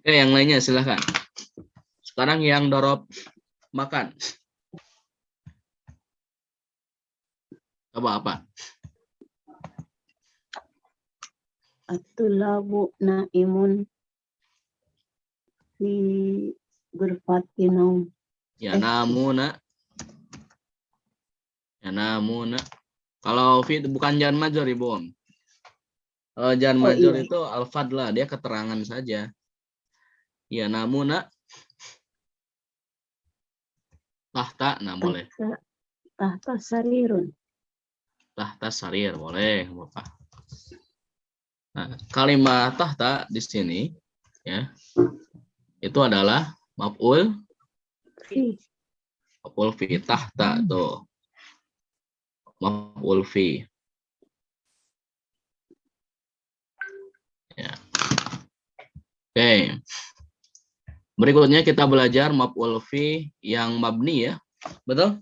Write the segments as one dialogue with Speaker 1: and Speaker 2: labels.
Speaker 1: Yang lainnya silahkan. Sekarang yang dorob makan. Coba apa?
Speaker 2: At-tulabu na'imun fi ghurfati naum.
Speaker 1: Ya namuna. Ya namuna. Kalau fi itu bukan jar majrur, Ibu. Kalau jar
Speaker 2: Oh
Speaker 1: majrur
Speaker 2: iya.
Speaker 1: itu al-fadlah, dia keterangan saja. Ya namuna. Tahta, nah boleh.
Speaker 2: Tahta sarirun.
Speaker 1: Tahta sarir, boleh. Bapak. Nah, kalimat tahta di sini ya itu adalah maf'ul
Speaker 2: Fi.
Speaker 1: fi tahta tuh. Maf'ul fi. Ya. Oke. Berikutnya kita belajar maf'ul fi yang mabni ya. Betul?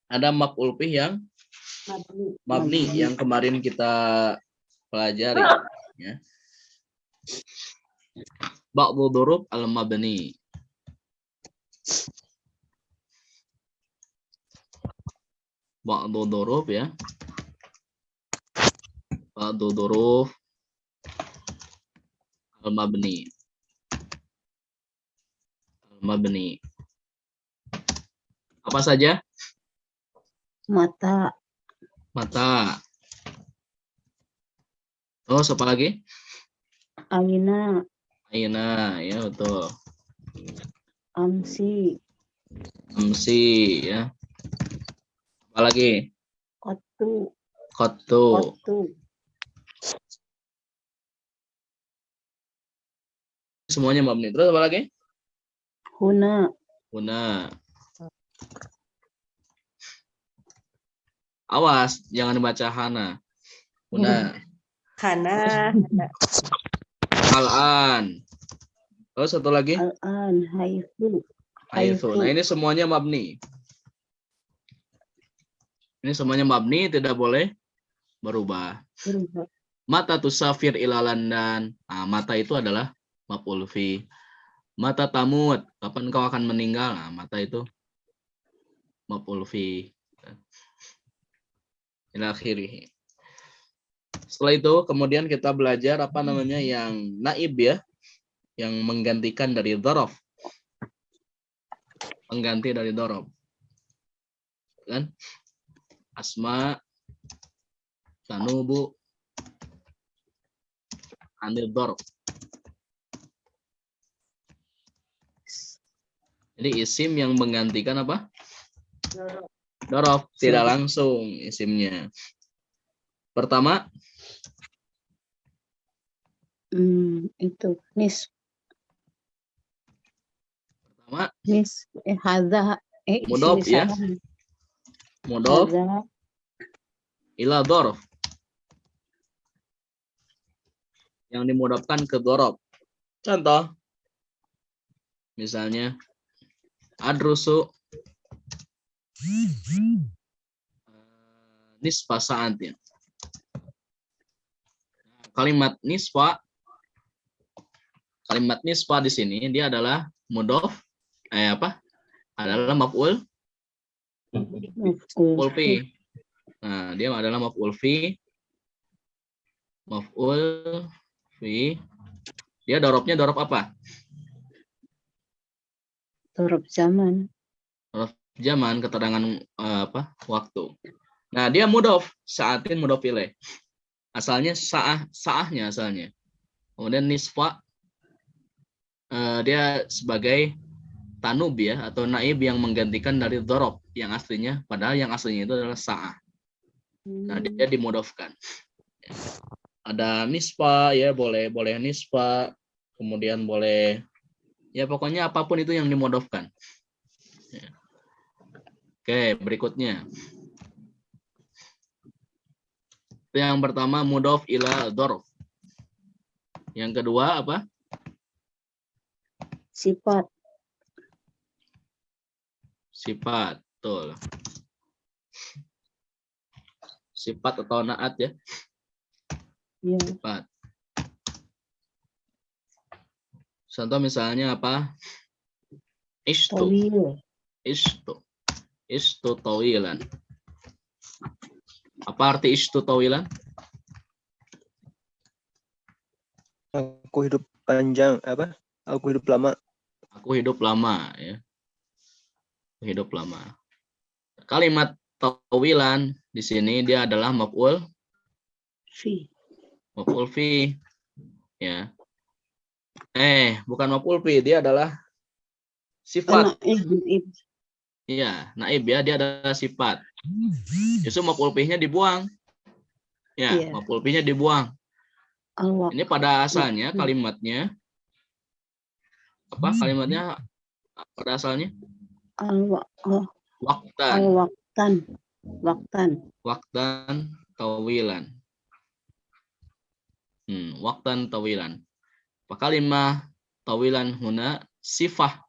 Speaker 1: Ada maf'ul fi yang mabni yang kemarin kita pelajari ya. Ba'dhu dzuruf al-mabni. Ba'dhu dzuruf ya. Ba'dhu dzuruf al-mabni. Al-mabni. Apa saja?
Speaker 2: Mata.
Speaker 1: Mata. Terus apa lagi?
Speaker 2: Aina.
Speaker 1: Aina, ya betul.
Speaker 2: Amsi.
Speaker 1: Amsi, ya. Apa lagi?
Speaker 2: Qattu.
Speaker 1: Qattu.
Speaker 2: Qattu.
Speaker 1: Semuanya mabni. Terus apa lagi?
Speaker 2: Huna.
Speaker 1: Huna. Awas, jangan dibaca hana. Huna.
Speaker 3: Hana.
Speaker 1: Al-an. Terus satu lagi?
Speaker 2: Al-an. Haitsu.
Speaker 1: Haitsu. Nah, ini semuanya mabni. Ini semuanya mabni, tidak boleh berubah. Mata tusafir ila London. Nah, mata itu adalah maf'ul fi. Mata tamut, kapan kau akan meninggal? Nah, mata itu maf'ul fi. Ila akhirih. Setelah itu kemudian kita belajar apa namanya yang naib ya, yang menggantikan dari dzaraf. Pengganti dari dzaraf. Kan? Asma, tanubu, anil dzaraf. Jadi isim yang menggantikan apa? Dzaraf, tidak langsung isimnya. Pertama,
Speaker 2: itu nis.
Speaker 1: Pertama,
Speaker 2: Nis. Hadza.
Speaker 1: mudhof ya. Mudhof ila dzaraf. Yang dimudofkan ke dzaraf. Contoh, misalnya adrusu nisfa sa'atin. Kalimat nisfa di sini dia adalah mudhof adalah maf'ul fi. Nah, dia adalah maf'ul fi. Maf'ul fi. Dia dorobnya dorob apa?
Speaker 2: Dorob zaman.
Speaker 1: Dorob zaman, keterangan waktu. Nah, dia mudhof, sa'atin mudhof ilaih. Asalnya sa'ahnya asalnya. Kemudian nisfa dia sebagai tanub ya atau naib yang menggantikan dari dzaraf yang aslinya, padahal yang aslinya itu adalah sa'ah. Nah, dia dimudhofkan. Ada nisfa ya, boleh nisfa, kemudian boleh ya pokoknya apapun itu yang dimudhofkan. Ya. Oke, berikutnya. Yang pertama mudhof ila dzaraf. Yang kedua apa?
Speaker 2: Sifat.
Speaker 1: Sifat, betul. Sifat atau naat ya?
Speaker 2: Ya.
Speaker 1: Sifat. Contoh misalnya apa? Ishtu.
Speaker 2: Tawil.
Speaker 1: Ishtu tawilan. Apa arti ishtu tawilan?
Speaker 3: Aku hidup panjang, apa? Aku hidup lama.
Speaker 1: Aku hidup lama, ya. Hidup lama. Kalimat tawilan di sini dia adalah maf'ul
Speaker 2: Fi.
Speaker 1: fi, ya. Bukan maf'ul fi, dia adalah sifat.
Speaker 2: Naib.
Speaker 1: Iya, naib ya, dia adalah sifat. Justru maf'ul fi-nya dibuang. Ya,
Speaker 2: Iya.
Speaker 1: maf'ul fi-nya dibuang.
Speaker 2: Al-waqt.
Speaker 1: Ini pada asalnya kalimatnya apa? Kalimatnya pada asalnya waktan. Waktan tawilan. Waktan tawilan. Kalimah tawilan huna sifah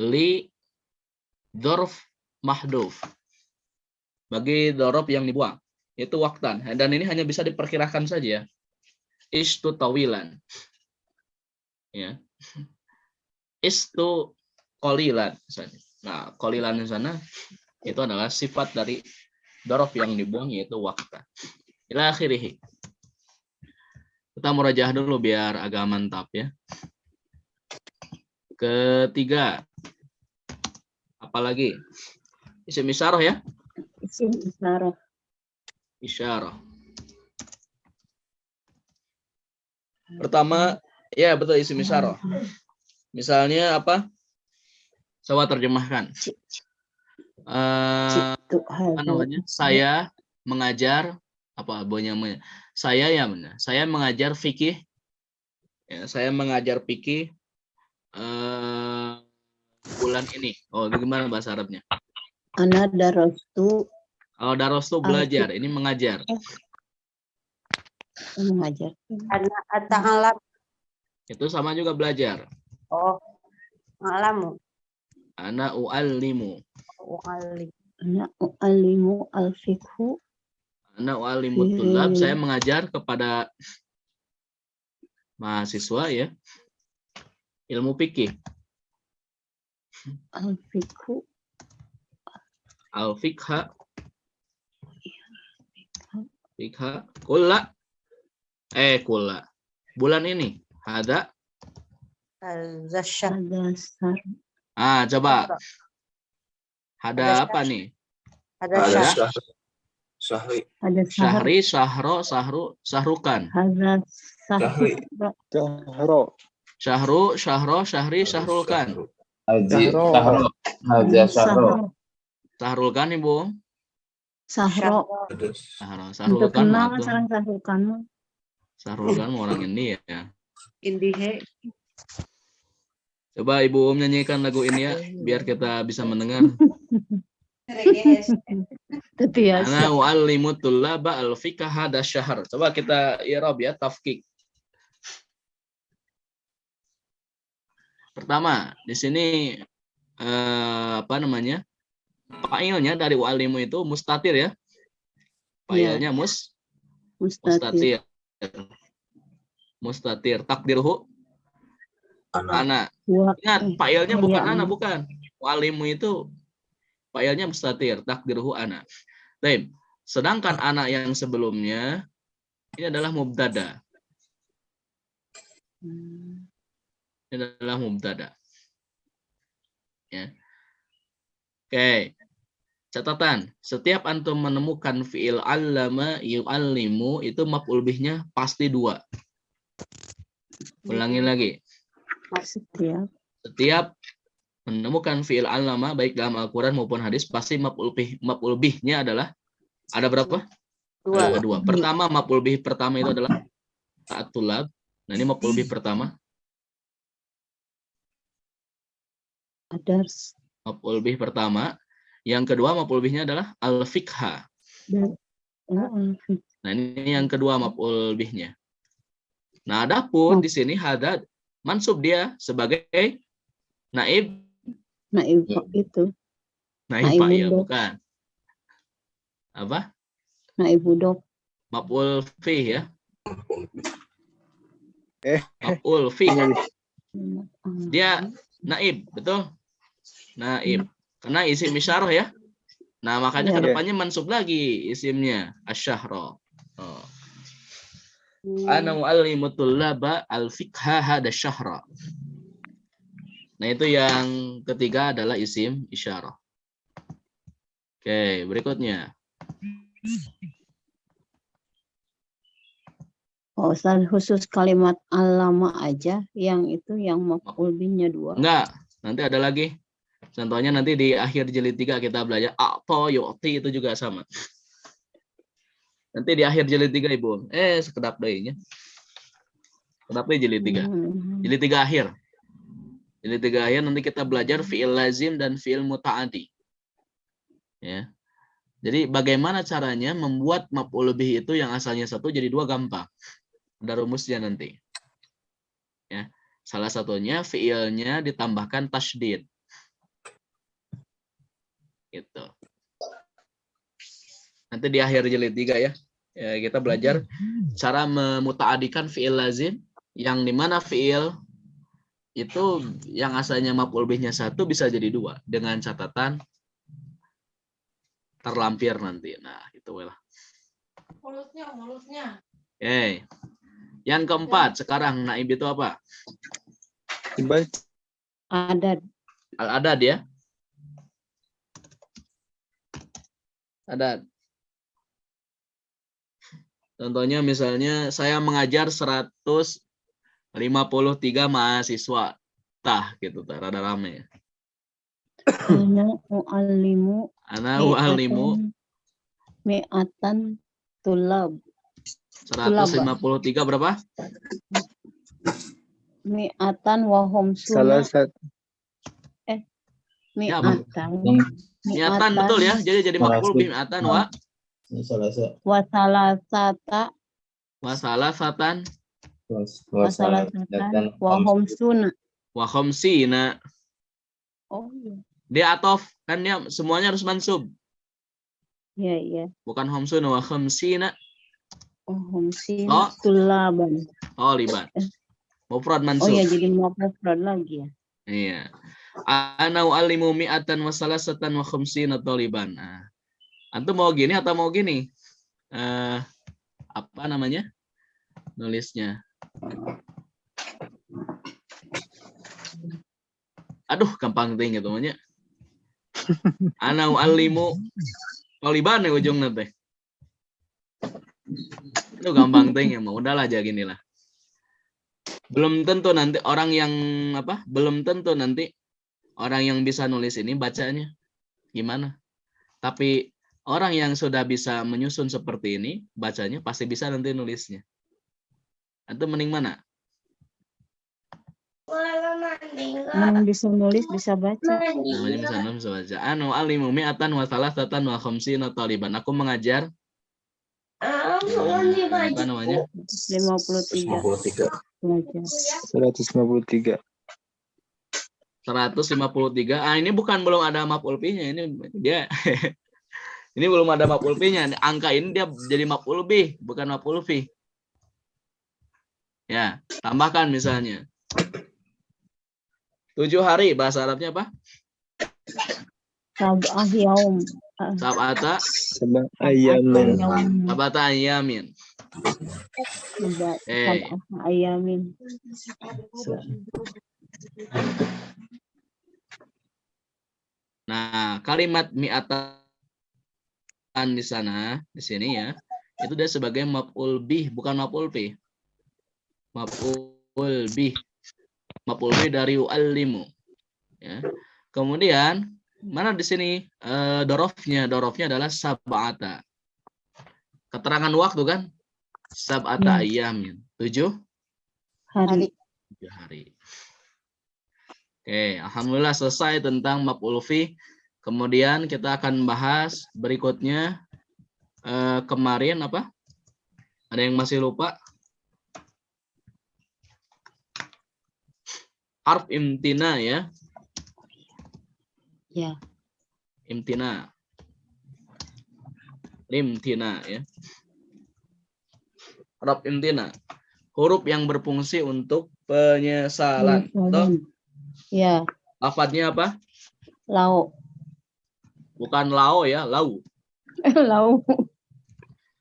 Speaker 1: li dzarf mahdhuf. Bagi dzarf yang dibuang, itu waktan. Dan ini hanya bisa diperkirakan saja. Istu tawilan. Ya. Istu qalilan. Nah, qalilan di sana itu adalah sifat dari dzarf yang dibuang, yaitu waktan. Ila akhirih. Kita murajaah dulu biar agak mantap ya. Ketiga. Apalagi? Isim isyarah ya?
Speaker 2: Isim isyarah.
Speaker 1: Isyarah. Pertama, ya betul isim isyarah. Misalnya apa? Coba terjemahkan. Apa namanya? Saya mengajar apa bunyinya? Saya mengajar fikih. Ya, saya mengajar fikih bulan ini. Oh, gimana bahasa Arabnya?
Speaker 2: Ana darastu.
Speaker 1: Kalau daros itu belajar, ini mengajar.
Speaker 2: Mengajar.
Speaker 4: Ana ata'alam.
Speaker 1: Itu sama juga belajar.
Speaker 4: Oh, ngalamu.
Speaker 1: Ana u'allimu.
Speaker 4: U'allim.
Speaker 2: Ana u'allimu al-fiqhu.
Speaker 1: Ana u'allimu tulab. Saya mengajar kepada mahasiswa ya ilmu fikih.
Speaker 2: Al-fiqhu.
Speaker 1: Al-fiqha. Fikha. Kulla. Kulla. Bulan ini. Hada.
Speaker 4: Al-zasyah.
Speaker 2: Al-dasar.
Speaker 1: Coba. Hada apa nih?
Speaker 4: Ada syah.
Speaker 3: Syahri.
Speaker 2: Ada sahar.
Speaker 1: Syahri, syahro, syahrukan.
Speaker 2: Ada
Speaker 3: Syahri.
Speaker 2: sahar.
Speaker 3: Syahro.
Speaker 1: Syahro, syahri, syahrulkan.
Speaker 3: Syahro.
Speaker 2: Sahro.
Speaker 1: Syahrulkan Ibu.
Speaker 2: Sahro. Untuk
Speaker 1: Syahrulkan
Speaker 2: kenal
Speaker 1: mah tuh.
Speaker 2: sarang sahrukan.
Speaker 1: Syahrulkan orang ini ya.
Speaker 4: Indihe.
Speaker 1: Coba Ibu nyanyikan lagu ini ya biar kita bisa mendengar.
Speaker 2: Tetias.
Speaker 1: Ana u'allimu tullaba al-fiqha hada syahr. Coba kita i'rab ya, tafkik. Pertama, di sini apa namanya? Fa'ilnya dari u'allimu itu mustatir ya. Fa'ilnya mustatir. Mustatir. Takdirhu ana. Ingat, fa'ilnya bukan ana, bukan. U'allimu itu fa'ilnya mustatir, takdirhu ana. Baik. Sedangkan anak yang sebelumnya ini adalah mubtada. Ini adalah mubtada. Ya. Oke. Catatan, setiap antum menemukan fi'il 'allama yu'allimu itu maf'ul bihnya pasti 2. Ulangi lagi. Setiap menemukan fi'il 'allama baik dalam Al-Qur'an maupun hadis pasti maf'ul bihnya adalah ada berapa?
Speaker 4: 2.
Speaker 1: Ada 2. Pertama, maf'ul bih pertama itu adalah ta'atulab. Nah, ini maf'ul bih pertama.
Speaker 2: Adars.
Speaker 1: Maf'ul bih pertama. Yang kedua maf'ul bihnya adalah al-fiqha. Nah, ini yang kedua maf'ul bihnya. Nah, adapun di sini hadad mansub dia sebagai naib.
Speaker 2: Naib itu.
Speaker 1: Naib ya, bukan. Apa?
Speaker 2: Naib budok.
Speaker 1: Maf'ul fi ya. Maf'ul fi. Dia naib, betul? Naib. Karena isim isyarah ya. Nah, makanya
Speaker 2: Iya.
Speaker 1: kedepannya mansub lagi isimnya asyahra. Oh. Ana muallimu tullaba al-fiqha hada syahra. Nah, itu yang ketiga adalah isim isyarah. Oke, berikutnya.
Speaker 2: Oh, Ustaz, khusus kalimat alama aja yang itu yang maf'ul bihnya 2.
Speaker 1: Enggak, nanti ada lagi. Contohnya nanti di akhir jilid 3 kita belajar a'ta yu'ti itu juga sama. Nanti di akhir jilid 3 Ibu. Sekedap deh. Kedap deh jilid 3. Jilid 3 akhir. Jilid 3 akhir nanti kita belajar fi'il lazim dan fi'il muta'adi. Ya. Jadi bagaimana caranya membuat maf'ul bih itu yang asalnya 1 jadi 2 gampang. Ada rumusnya nanti. Ya. Salah satunya fi'ilnya ditambahkan tasydid. Gitu. Nanti di akhir jilid 3 ya. Kita belajar cara memuta'adikan fi'il lazim yang dimana fi'il itu yang asalnya maf'ul bihnya 1 bisa jadi 2 dengan catatan terlampir nanti. Nah, itu lah. Mulusnya. Yang keempat, sekarang naib itu apa?
Speaker 2: Adad.
Speaker 1: Al-adad ya. Adad. Contohnya misalnya saya mengajar 153 mahasiswa. Tah gitu, rada rame.
Speaker 2: Ana muallimu
Speaker 1: Ana muallimu
Speaker 2: mi'atan tulab.
Speaker 1: 153 berapa?
Speaker 2: Mi'atan wa
Speaker 3: Salah
Speaker 2: homsuna.
Speaker 3: satu.
Speaker 1: Ya, apa?
Speaker 2: Mi'atan.
Speaker 1: Mi'atan betul ya. Jadi maf'ul bih mi'atan wa
Speaker 2: salasata.
Speaker 1: Wasalasatan
Speaker 2: Wa salasatan wa homsuna.
Speaker 1: wa khamsina.
Speaker 2: Oh iya.
Speaker 1: Dia atof kan dia semuanya harus mansub.
Speaker 2: Iya, iya.
Speaker 1: Bukan khamsuna wa khamsina.
Speaker 2: Oh, homsina tulaban.
Speaker 1: Taliban. Mufrad
Speaker 2: Oh
Speaker 1: mansub.
Speaker 2: iya, jadi mufrad lagi ya.
Speaker 1: Iya. Ana u'allimu mi'atan wa salasatan wa khamsina taliban. Nah, antum mau gini atau mau gini? Apa namanya? Nulisnya. Aduh, gampang ting gitu namanya. Ana u'allimu taliban ya ujungnya teh. Itu gampang ting ya, mau udahlah aja gini lah. Belum tentu nanti orang yang orang yang bisa nulis ini bacanya gimana. Tapi orang yang sudah bisa menyusun seperti ini, bacanya pasti bisa nanti nulisnya. Atau mending mana?
Speaker 2: Bisa nulis, bisa baca.
Speaker 1: Namanya bisa nulis, bisa baca. Anu alimu mi'atan wa salasatan wa khamsina taliban. Aku mengajar apa namanya?
Speaker 2: 53.
Speaker 3: 153.
Speaker 1: 153. Ini belum ada maf'ul bih-nya, ini dia ini belum ada maf'ul bih-nya. Angka ini dia jadi maf'ul bih, bukan maf'ul bih. Ya, tambahkan misalnya 7 hari bahasa Arabnya apa?
Speaker 2: Sab'ah yaum.
Speaker 1: Sab'ata
Speaker 3: Ayamin.
Speaker 1: Sab'ata ayamin.
Speaker 2: Sab'ah ayamin.
Speaker 1: Nah, kalimat mi'atan di sana, di sini ya, itu dia sebagai maf'ul bih, bukan maf'ul bih. Maf'ul bih. Maf'ul bih dari yu'allimu. Ya. Kemudian mana di sini dorofnya? Dorofnya adalah sab'ata. Keterangan waktu kan? Sab'ata ayamin. 7
Speaker 2: Hari.
Speaker 1: 7 hari. Oke, alhamdulillah selesai tentang maf'ul fi. Kemudian kita akan bahas berikutnya kemarin apa? Ada yang masih lupa? Harf imtina ya.
Speaker 2: Ya.
Speaker 1: Imtina. Limtina ya. Harf imtina. huruf yang berfungsi untuk penyesalan. Toh,
Speaker 2: Ya,
Speaker 1: lafadznya apa?
Speaker 2: lau.
Speaker 1: Bukan lao ya, lau.
Speaker 2: Lau.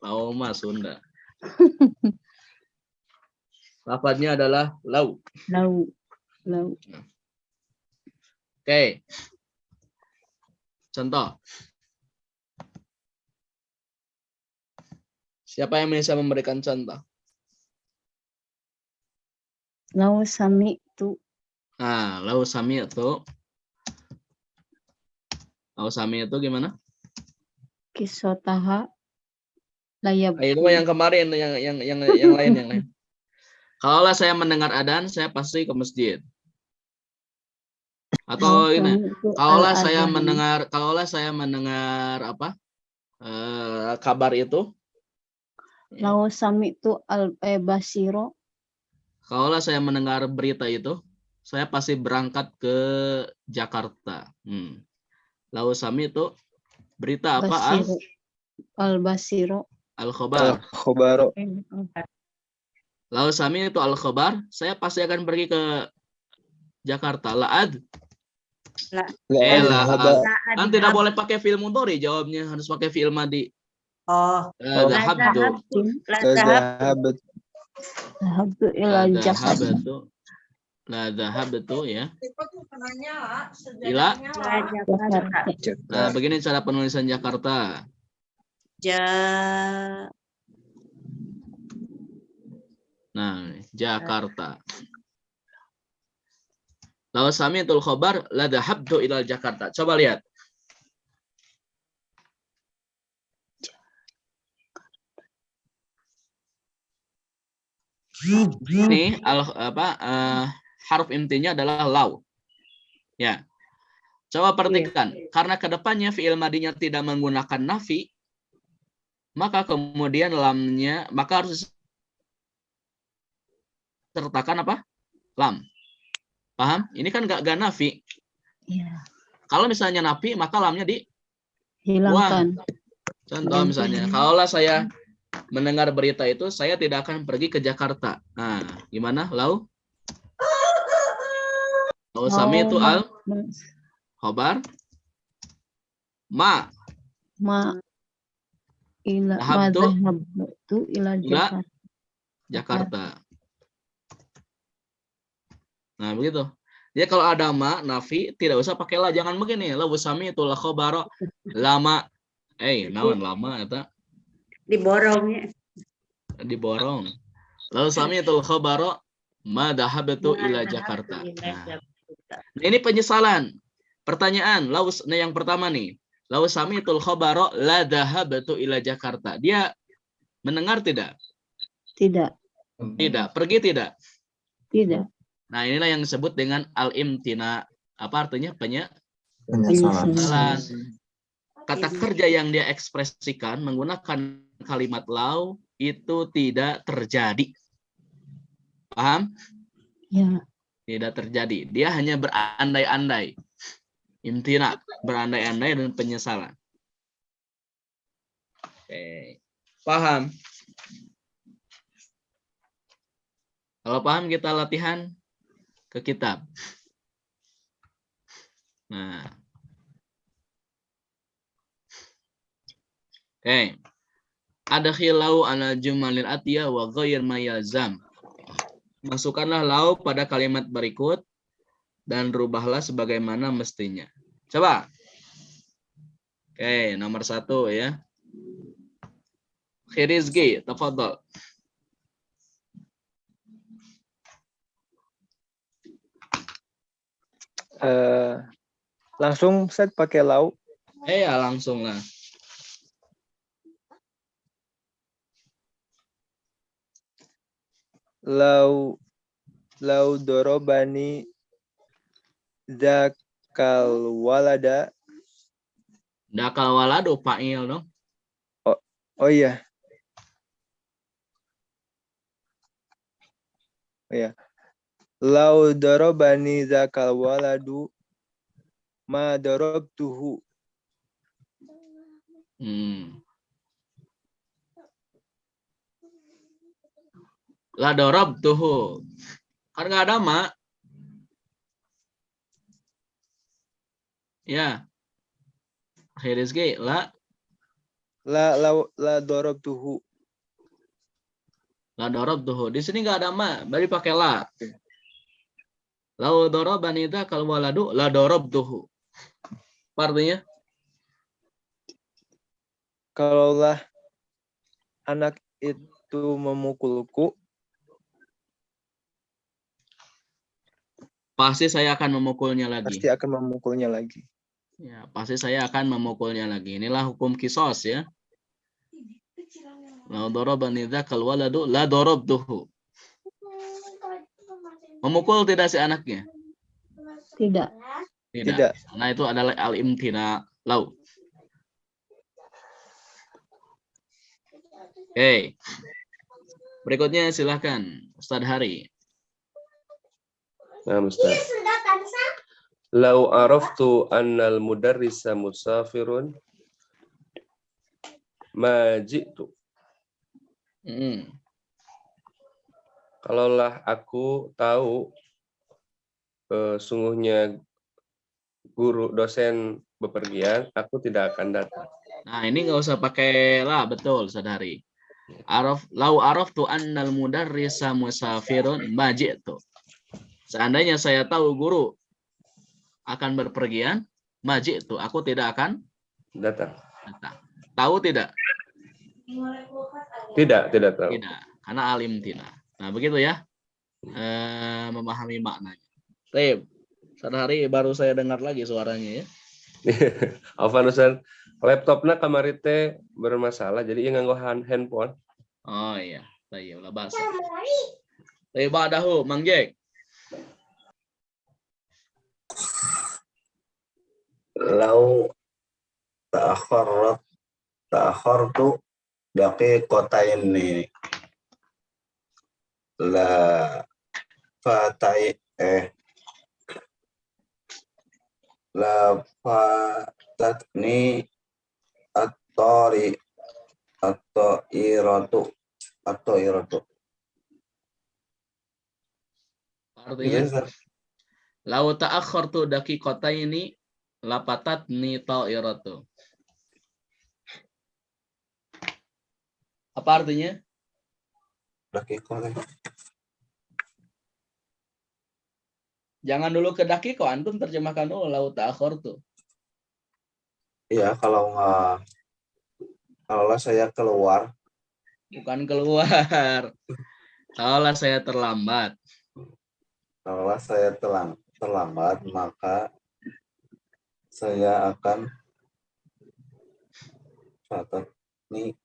Speaker 1: Lau mah Sunda. Lafadznya adalah lau.
Speaker 2: Lau. Lau.
Speaker 1: Oke. Contoh. Siapa yang bisa memberikan contoh?
Speaker 2: Lau sami tu.
Speaker 1: Nah, lau sami itu. Lau sami itu gimana?
Speaker 2: Kisotaha. Layab.
Speaker 1: Itu yang kemarin, yang lain. Kalau saya mendengar adzan, saya pasti ke masjid. Atau ini, kalau saya mendengar apa? Kabar itu.
Speaker 2: Lau sami tu basiro.
Speaker 1: Kalau saya mendengar berita itu, saya pasti berangkat ke Jakarta. Lau sami itu berita apa?
Speaker 2: Basiro. Basiro.
Speaker 1: Al-khobar.
Speaker 3: Khobaro.
Speaker 1: Lau sami itu al-khobar, saya pasti akan pergi ke Jakarta. La'ad. Kan tidak boleh pakai fi'il mudhari, jawabnya harus pakai fi'il madi.
Speaker 4: Oh.
Speaker 1: Dhahabtu.
Speaker 2: Dhahabtu ila Jakarta.
Speaker 1: La dhahabtu ya. Ila. Nah, begini cara penulisan Jakarta. Nah, Jakarta. Law sami'tul khobar la dhahabtu ila Jakarta. Coba lihat. Ini harf intinya adalah law. Ya. Coba perhatikan, karena kedepannya fi'il madinya tidak menggunakan nafi, maka kemudian lamnya harus sertakan apa? Lam. Paham? Ini kan gak nafi.
Speaker 2: Iya.
Speaker 1: Kalau misalnya nafi, maka lamnya
Speaker 2: Hilangkan.
Speaker 1: Contoh misalnya, kalau saya mendengar berita itu, saya tidak akan pergi ke Jakarta. Nah, gimana? Lau sami itu khobar ma
Speaker 2: dhahabtu ila
Speaker 1: Jakarta. Nah, begitu. Jadi kalau ada ma nafi tidak usah pakai la, jangan begini. Lau sami itu la khobaro lama. Naon lama eta?
Speaker 4: Diborongnya.
Speaker 1: Diborong. Lau sami itu khobaro ma dhahabtu ila Jakarta. Nah, ini penyesalan. Pertanyaan, yang pertama nih. Lau sami'tul khabara la dhahabtu ila Jakarta. Dia mendengar tidak?
Speaker 2: Tidak.
Speaker 1: Tidak. Pergi tidak?
Speaker 2: Tidak.
Speaker 1: Nah, inilah yang disebut dengan al-imtina. Apa artinya?
Speaker 2: Penyesalan.
Speaker 1: Kata kerja yang dia ekspresikan menggunakan kalimat lau itu tidak terjadi. Paham?
Speaker 2: Ya.
Speaker 1: Tidak terjadi. Dia hanya berandai-andai. Imtina, berandai-andai dan penyesalan. Oke. Paham? Kalau paham kita latihan ke kitab. Nah. Oke. Adkhilau ala jumalil atiyah wa ghair ma yalzam. Masukkanlah lau pada kalimat berikut dan rubahlah sebagaimana mestinya. Coba. Oke, nomor 1 ya. Khirizki, tafadhol.
Speaker 3: Langsung set pakai lau.
Speaker 1: Ya langsung lah.
Speaker 3: Lau dorobani zakal walada.
Speaker 1: Dakal waladu fa'il dong.
Speaker 3: Oh iya. Iya. Lau dorobani zakal waladu ma dorobtuhu.
Speaker 1: La darabtuhu. Kan nggak ada ma. Ya. Rizki, la
Speaker 3: darabtuhu.
Speaker 1: la darabtuhu. Di sini nggak ada ma, berarti pakai la. Lau darabani dzakal waladu la darabtuhu. Apa artinya?
Speaker 3: Kalaulah anak itu memukulku,
Speaker 1: Pasti saya akan memukulnya lagi.
Speaker 3: pasti akan memukulnya lagi.
Speaker 1: Ya, pasti saya akan memukulnya lagi. Inilah hukum kisos ya. Lau darabani dzakal waladu la darabtuhu. Memukul tidak si anaknya?
Speaker 2: Tidak.
Speaker 3: Tidak.
Speaker 1: Nah, itu adalah al-imtina lau. Oke. Berikutnya silahkan Ustaz Hari.
Speaker 5: Nah, Ustaz. Lau araftu annal mudarrisa musafirun ma ji'tu. Kalaulah aku tahu sungguhnya guru dosen bepergian, aku tidak akan datang.
Speaker 1: Nah, ini nggak usah pakai lah, betul sadari. Lau araftu annal mudarrisa musafirun ma ji'tu. Seandainya saya tahu guru akan berpergian, ma ji'tu, aku tidak akan
Speaker 5: Datang.
Speaker 1: Tahu tidak?
Speaker 5: Tidak tahu.
Speaker 1: Tidak, karena alimtina. Nah, begitu ya. Memahami maknanya. Baik. Sehari baru saya dengar lagi suaranya ya.
Speaker 5: Afan Ustaz, laptopnya kamari teh bermasalah jadi nganggo handphone.
Speaker 1: Oh iya, saya ulah bahasa. Baik, ba'dahu Mang Jack.
Speaker 6: Lau ta'akhartu daqiqataini la fatai la fatatni at-ta'iratu.
Speaker 1: Artinya, lau ta'akhartu daqiqataini lapatatni ta'iratu. Apa artinya? Jangan dulu ke dakiko, antum terjemahkan dulu lau ta'akhartu.
Speaker 6: Iya, kalau saya keluar.
Speaker 1: Bukan keluar. Kalau saya terlambat.
Speaker 6: Kalau saya terlambat, maka saya akan ini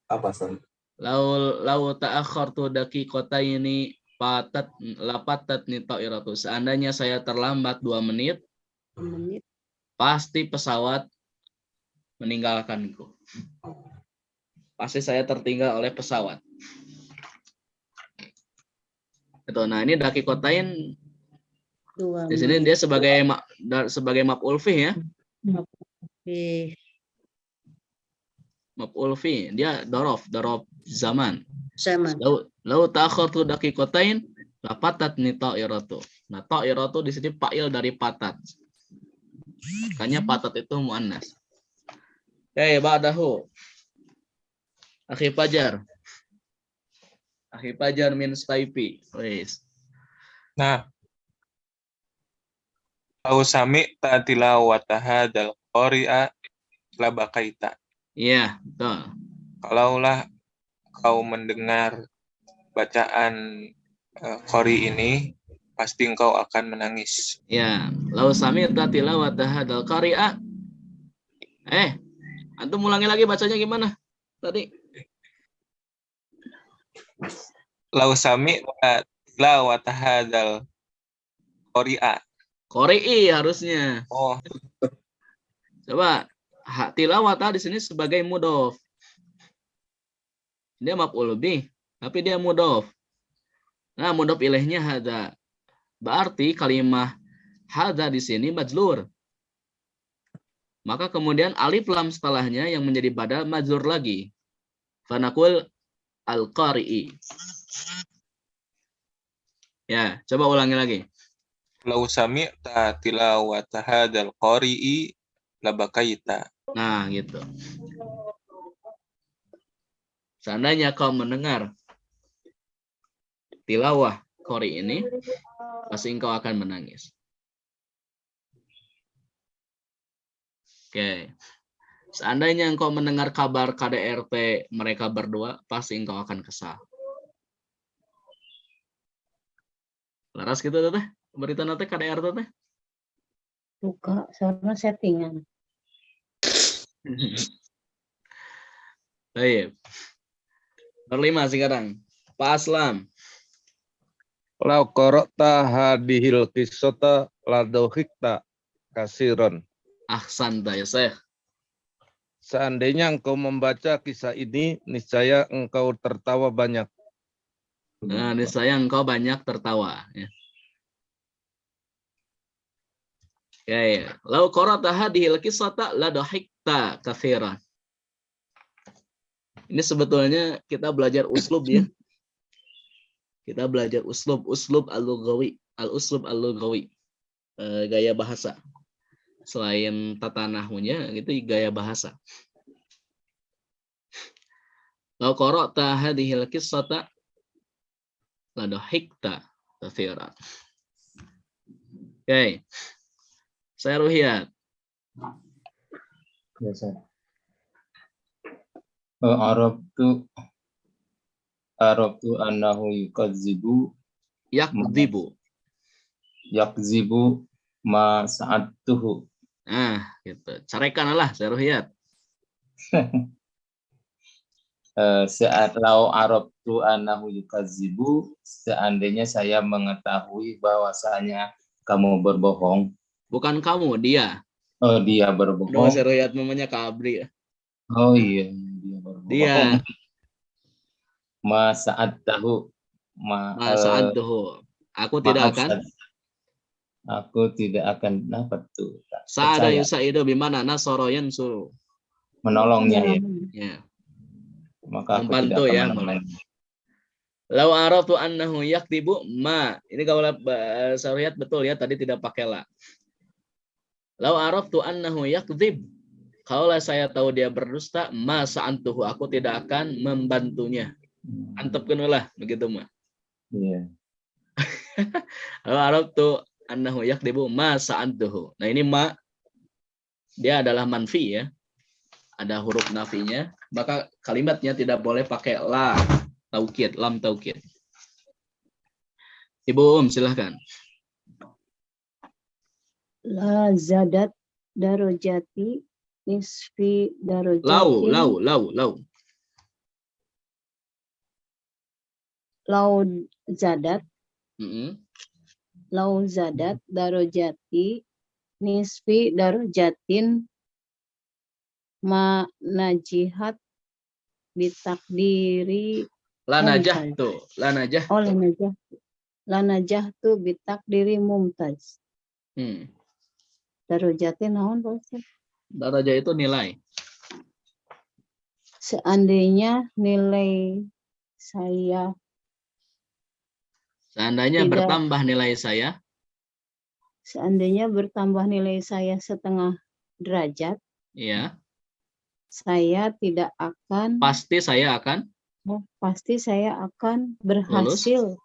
Speaker 6: apa sih?
Speaker 1: Lau ta'akhartu daqiqataini lapatatni ta'iratu. Seandainya saya terlambat 2 menit, pasti pesawat meninggalkanku. Pasti saya tertinggal oleh pesawat. Itu. Nah, ini daqiqatain di sini dia sebagai maf'ul fi ya. Maf'ul fi, dia dorof zaman. Lau ta'akhartu daqiqatain lapatatni ta'iratu. Nah, ta'iratu di sini fa'il dari patat. Makanya patat itu muannas. Ba'dahu. Akhi Fajar min Staipi. Wes.
Speaker 7: Nah, au sami tilawata hadzal qari'a la bakaita.
Speaker 1: Iya, betul.
Speaker 7: Kalaulah kau mendengar bacaan qari ini, pasti engkau akan menangis.
Speaker 1: Ya, lau sami'ta tilawata hadzal qari'a. Antum ulangi lagi bacanya gimana? Tadi.
Speaker 7: Lau sami'ta tilawata hadzal qari'a.
Speaker 1: Qari'i harusnya.
Speaker 7: Oh,
Speaker 1: Coba tilawata di sini sebagai mudhof. Dia maf'ul bih, tapi dia mudhof. Nah, mudhof ilaihnya hadza. Berarti kalimah hadza di sini majlur. Maka kemudian alif lam setelahnya yang menjadi badal majlur lagi. Fanaqul al-qari'i. Ya, coba ulangi lagi.
Speaker 7: Lau sami'ta tilawata hadzal qari'i labakaita.
Speaker 1: Nah, gitu. Seandainya kau mendengar tilawah qori ini, pasti engkau akan menangis. Oke. Seandainya engkau mendengar kabar KDRT mereka berdua, pasti engkau akan kesal. Laras gitu teh, berita nanti KDRT teh.
Speaker 2: Buka, soalnya settingan.
Speaker 1: Baik. Berlima sekarang. Pak Aslam.
Speaker 8: Lau qara'ta hadhil qissata ladhahikta kasiron.
Speaker 1: Ahsanta ya Syekh.
Speaker 8: Seandainya engkau membaca kisah ini, niscaya engkau tertawa banyak.
Speaker 1: Nah, niscaya engkau banyak tertawa. Ya. Ya. Lau qara'ta hadhil qissata ladhahikta katsiran. Ini sebetulnya kita belajar uslub ya. Kita belajar uslub al-lughawi, al-uslub al-lughawi. Gaya bahasa. Selain tata nahwunya, itu gaya bahasa. Lau qara'ta hadhil qissata ladhahikta katsiran. Oke. Saya Ruhiyat.
Speaker 9: Biasa. Arabtu annahu yakzibu ma sa'adtuhu.
Speaker 1: Nah, gitu. Carikan lah, saya Ruhiyat.
Speaker 9: Lau arabtu annahu yukadzibu, seandainya saya mengetahui bahwasanya kamu berbohong.
Speaker 1: Bukan kamu, dia.
Speaker 9: Oh, dia
Speaker 1: Dua
Speaker 9: berbohong.
Speaker 1: saya Ruhiyat namanya Kabri ya.
Speaker 9: Oh iya, dia berbohong.
Speaker 1: Dia.
Speaker 9: Ma sa'adtahu.
Speaker 1: Saat tuh. Aku tidak akan.
Speaker 9: Aku tidak akan dapat tuh.
Speaker 1: Sa'ada yusaidu bimana nasara yansuru.
Speaker 9: Menolongnya ya.
Speaker 1: Ya.
Speaker 9: Maka aku
Speaker 1: Membantu
Speaker 9: tidak akan
Speaker 1: ya,
Speaker 9: menolong.
Speaker 1: Lau araftu annahu yaktibu ma. Ini kalau saya lihat betul ya, tadi tidak pakai la. Lau araftu annahu yaktib. Kalau saya tahu dia berdusta, ma sa'antuhu, aku tidak akan membantunya. Antepkeunlah begitu mah.
Speaker 9: Iya.
Speaker 1: Lau araftu annahu yaktibu ma sa'antuhu. Nah, ini ma dia adalah manfi ya. Ada huruf nafinya, maka kalimatnya tidak boleh pakai la taukid, lam taukid. Ibu silahkan.
Speaker 2: La zadat darajati nisfi darajatin.
Speaker 1: Lau.
Speaker 2: Lau zadat.
Speaker 1: Mm-mm.
Speaker 2: Lau zadat darajati nisfi darajatin ma najihat bitakdiri.
Speaker 1: La najah tuh, la najah.
Speaker 2: Oh, la najah tu bitakdiri mumtaz. Darajatin naon Pak Ustaz?
Speaker 1: Darajah itu nilai.
Speaker 2: Seandainya nilai saya
Speaker 1: Seandainya
Speaker 2: tidak-
Speaker 1: bertambah nilai saya,
Speaker 2: seandainya bertambah nilai saya setengah derajat,
Speaker 1: ya,
Speaker 2: saya tidak akan
Speaker 1: pasti saya akan
Speaker 2: pasti saya akan berhasil.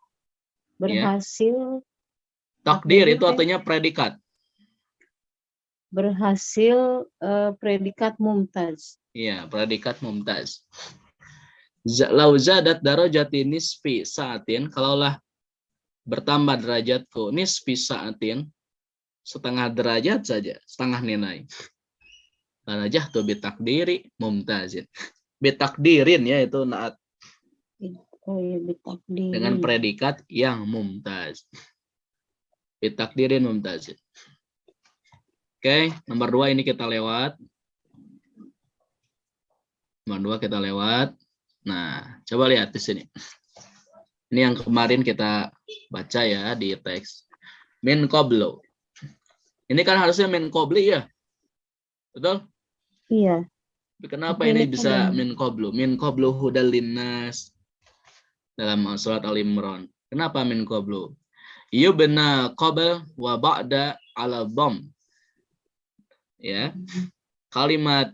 Speaker 2: Berhasil.
Speaker 1: takdir
Speaker 2: Takdir
Speaker 1: itu artinya predikat.
Speaker 2: Berhasil predikat mumtaz.
Speaker 1: Iya, predikat mumtaz. Lau zadat darajati nisfi sa'atin, kalaulah bertambah derajatku nisfi sa'atin, setengah derajat saja, setengah nilai. Darajah tuh bitakdiri mumtazin. Bitakdirin ya itu naat.
Speaker 2: Oh iya, bitakdirin.
Speaker 1: Dengan predikat yang mumtaz. Bitakdirin mumtazin. Oke, nomor 2 ini kita lewat. Nomor 2 kita lewat. Nah, coba lihat di sini. Ini yang kemarin kita baca ya di teks. Min qablu. Ini kan harusnya min qabli ya. Betul?
Speaker 2: Iya.
Speaker 1: Kenapa
Speaker 2: Tapi
Speaker 1: ini
Speaker 2: ini
Speaker 1: bisa
Speaker 2: kan
Speaker 1: min qablu? Min qablu hudal linnas. dalam surat Al-Imran. Kenapa min qablu? Yubna qabl wa ba'da ala dham. Ya. Kalimat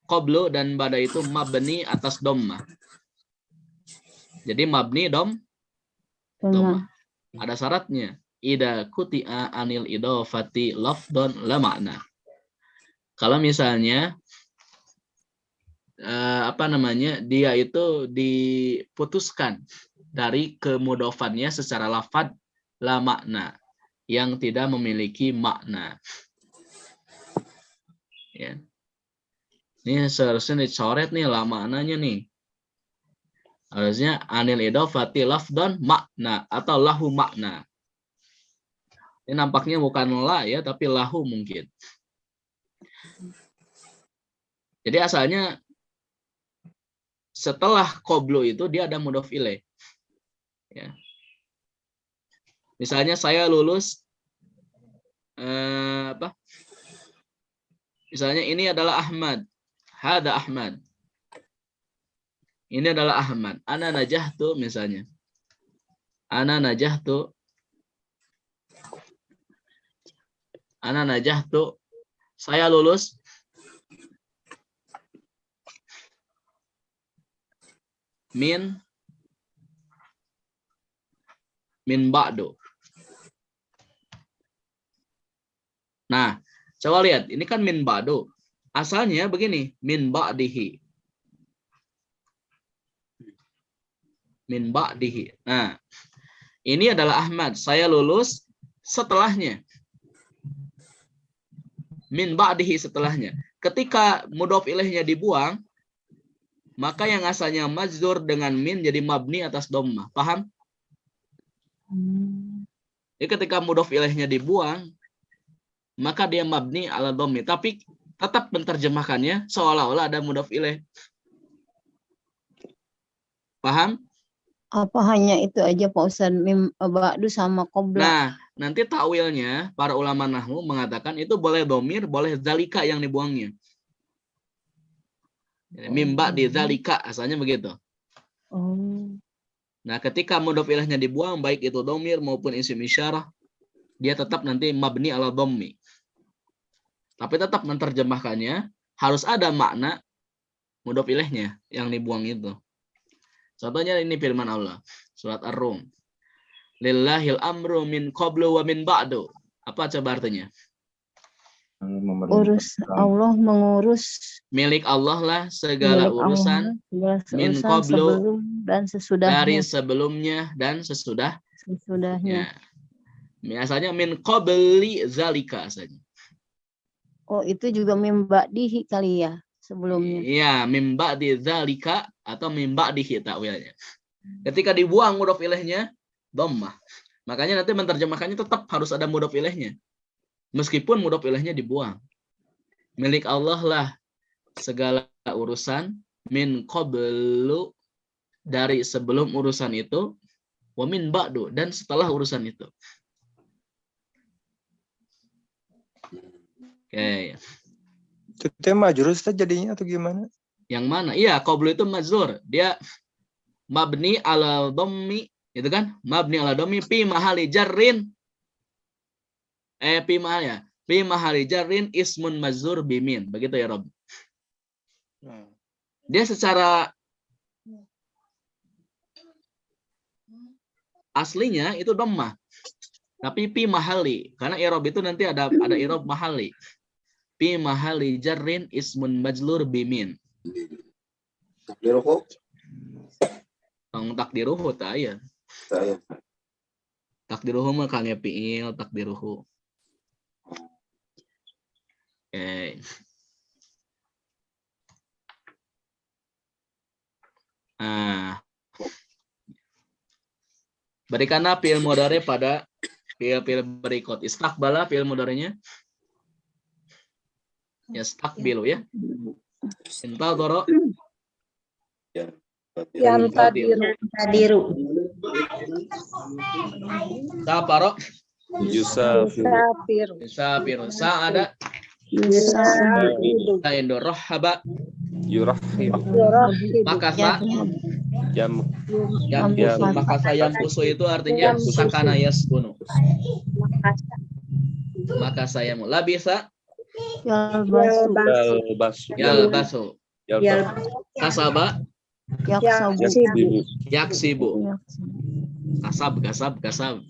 Speaker 1: qablu dan ba'da itu mabni atas dhammah. Jadi mabni dhammah. Ada syaratnya. Ida kuti'a anil idofati lafdon la makna. Kalau misalnya dia itu diputuskan dari kemudofannya secara lafad la makna yang tidak memiliki makna. Ya. Ini seharusnya dicoret nih la maknanya nih. Harusnya anil idofati lafdon makna atau lahu makna. Ini nampaknya bukan la ya, tapi lahu mungkin. Jadi asalnya setelah qablu itu dia ada mudhof ilaih. Ya. Misalnya saya lulus Misalnya ini adalah Ahmad. Hada Ahmad. Ini adalah Ahmad. Ana najahtu misalnya. Ana najahtu. Ana najahtu. Saya lulus. Min ba'du. Nah, coba lihat, ini kan min ba'du. Asalnya begini, min ba'dihi. Min ba'dihi. Nah, ini adalah Ahmad. Saya lulus setelahnya. Min ba'dihi setelahnya. Ketika mudhof ilaihnya dibuang, maka yang asalnya majzur dengan min jadi mabni atas dhammah. Paham? Jadi ketika mudhof ilaihnya dibuang, maka dia mabni ala dhammi. Tapi tetap menerjemahkannya seolah-olah ada mudhof ilaih. Paham?
Speaker 2: Apa hanya itu aja Pak Ustaz, mim ba'du sama qabla?
Speaker 1: Nah, nanti takwilnya para ulama nahwu mengatakan itu boleh dhamir, boleh zalika yang dibuangnya. Mimba di zalika asalnya begitu. Nah, ketika mudhof ilaihnya dibuang baik itu dhamir maupun isim isyarah, dia tetap nanti mabni ala dhammi. Tapi tetap menerjemahkannya harus ada makna mudhof ilaihnya yang dibuang itu. Contohnya ini firman Allah surat Ar-Rum. Lillahil amru min qablu wa min ba'du. Apa coba artinya?
Speaker 2: Allah mengurus,
Speaker 1: milik Allah lah segala urusan min qablu
Speaker 2: dan sesudahnya,
Speaker 1: dari sebelumnya dan sesudahnya. Biasanya min qabli zalika saja.
Speaker 2: Oh, itu juga min ba'dihi kali ya sebelumnya.
Speaker 1: Iya, min ba'di zalika atau min ba'dihi takwilnya. Ketika dibuang mudhof ilaihnya dhammah. Makanya nanti menerjemahkannya tetap harus ada mudhof ilaihnya. Meskipun mudhof ilaihnya dibuang. Milik Allah lah segala urusan min qablu dari sebelum urusan itu wa min ba'du dan setelah urusan itu. Oke.
Speaker 3: Itu majrur Ustaz jadinya atau gimana?
Speaker 1: Yang mana? Iya, qablu itu majzur. Dia mabni ala dhammi, itu kan? Mabni ala dhammi fi mahali jarrin. Fi mahal ya. Fi mahali jarrin ismun majzur bimin. Begitu ya, Rob. Dia secara aslinya itu dhammah. Tapi fi mahali, karena i'rab itu nanti ada i'rab mahali. Fi mahali jarrin ismun majzur bimin.
Speaker 6: Takdiruhu.
Speaker 1: Takdiruhu ta ya.
Speaker 6: Saya.
Speaker 1: Takdiruhu mah kang fi'il takdiruhu. Oke. Nah. Berikanlah fi'il mudhari pada fi'il berikut. Istaqbala fi'il mudharinya. Ya, istaqbilu ya. Intadhara.
Speaker 4: Yang tadiru.
Speaker 1: Safaro.
Speaker 5: Yusafiru.
Speaker 1: Yusafiru. Sa'ada. Sa'indu rahaba.
Speaker 5: Yurahib.
Speaker 1: Makasa.
Speaker 5: Jam
Speaker 1: Yamkusu.
Speaker 2: Yamkusu.
Speaker 1: Maka yamkusu itu artinya
Speaker 4: Yamkusu.
Speaker 1: sakana yaskunu.
Speaker 4: Makassar.
Speaker 1: Maka saya mau labisa
Speaker 2: Yalbasu.
Speaker 5: Yalbasu.
Speaker 1: yalbasu.
Speaker 5: Yalbasu.
Speaker 1: Kasaba
Speaker 2: Yaksabu.
Speaker 5: Yaksibu.
Speaker 1: yaksibu. Kasab.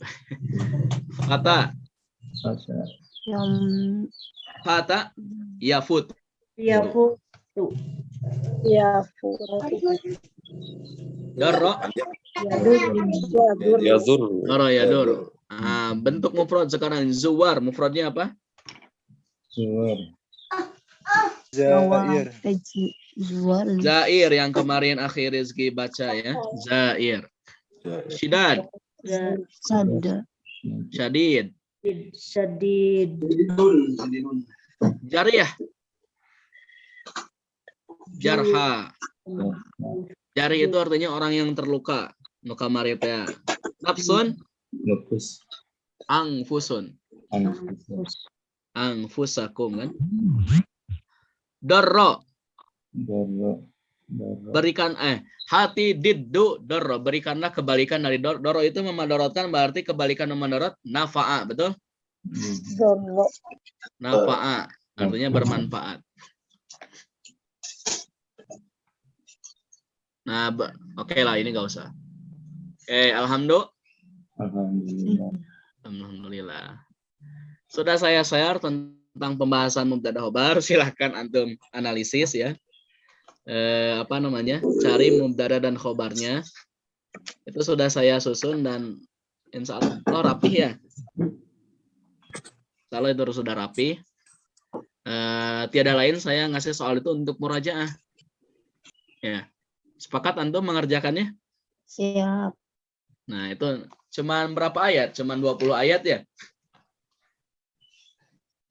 Speaker 1: Kata
Speaker 2: Yam.
Speaker 1: kata yafut.
Speaker 4: Yafu. Yafu.
Speaker 1: Doro
Speaker 5: Yadur.
Speaker 1: doro ya doro. Bentuk mufrad sekarang zuwar. Mufradnya apa?
Speaker 3: Zair.
Speaker 2: Zuwar.
Speaker 1: Zair yang kemarin akhir Rizki baca ya. Zair. Shidad.
Speaker 2: Sada.
Speaker 1: Syadid.
Speaker 4: Sedid.
Speaker 1: Jariyah. Jarha. Jari itu artinya orang yang terluka. Luka maripea. Nafsun.
Speaker 9: Nufus.
Speaker 1: Angfusun.
Speaker 9: Anfus.
Speaker 1: Angfusakum kan. Dorro.
Speaker 9: Doro.
Speaker 1: Berikan hati diddu dorro. Berikanlah kebalikan dari dorro. Dorro itu memadorotkan berarti kebalikan memadorot nafa'a. Betul?
Speaker 4: Zorro.
Speaker 1: Nafa'a. Artinya bermanfaat. Nah, oke lah ini gak usah. Alhamdulillah. Alhamdulillah. Sudah saya share tentang pembahasan mubtada khobar. Silahkan antum analisis ya. Cari mubtada dan khobarnya. Itu sudah saya susun dan insya Allah rapih ya. Kalau itu sudah rapi. Tiada lain saya ngasih soal itu untuk murajaah. Ya. Sepakat antum mengerjakannya?
Speaker 2: Siap.
Speaker 1: Nah, itu cuman berapa ayat? Cuman 20 ayat ya?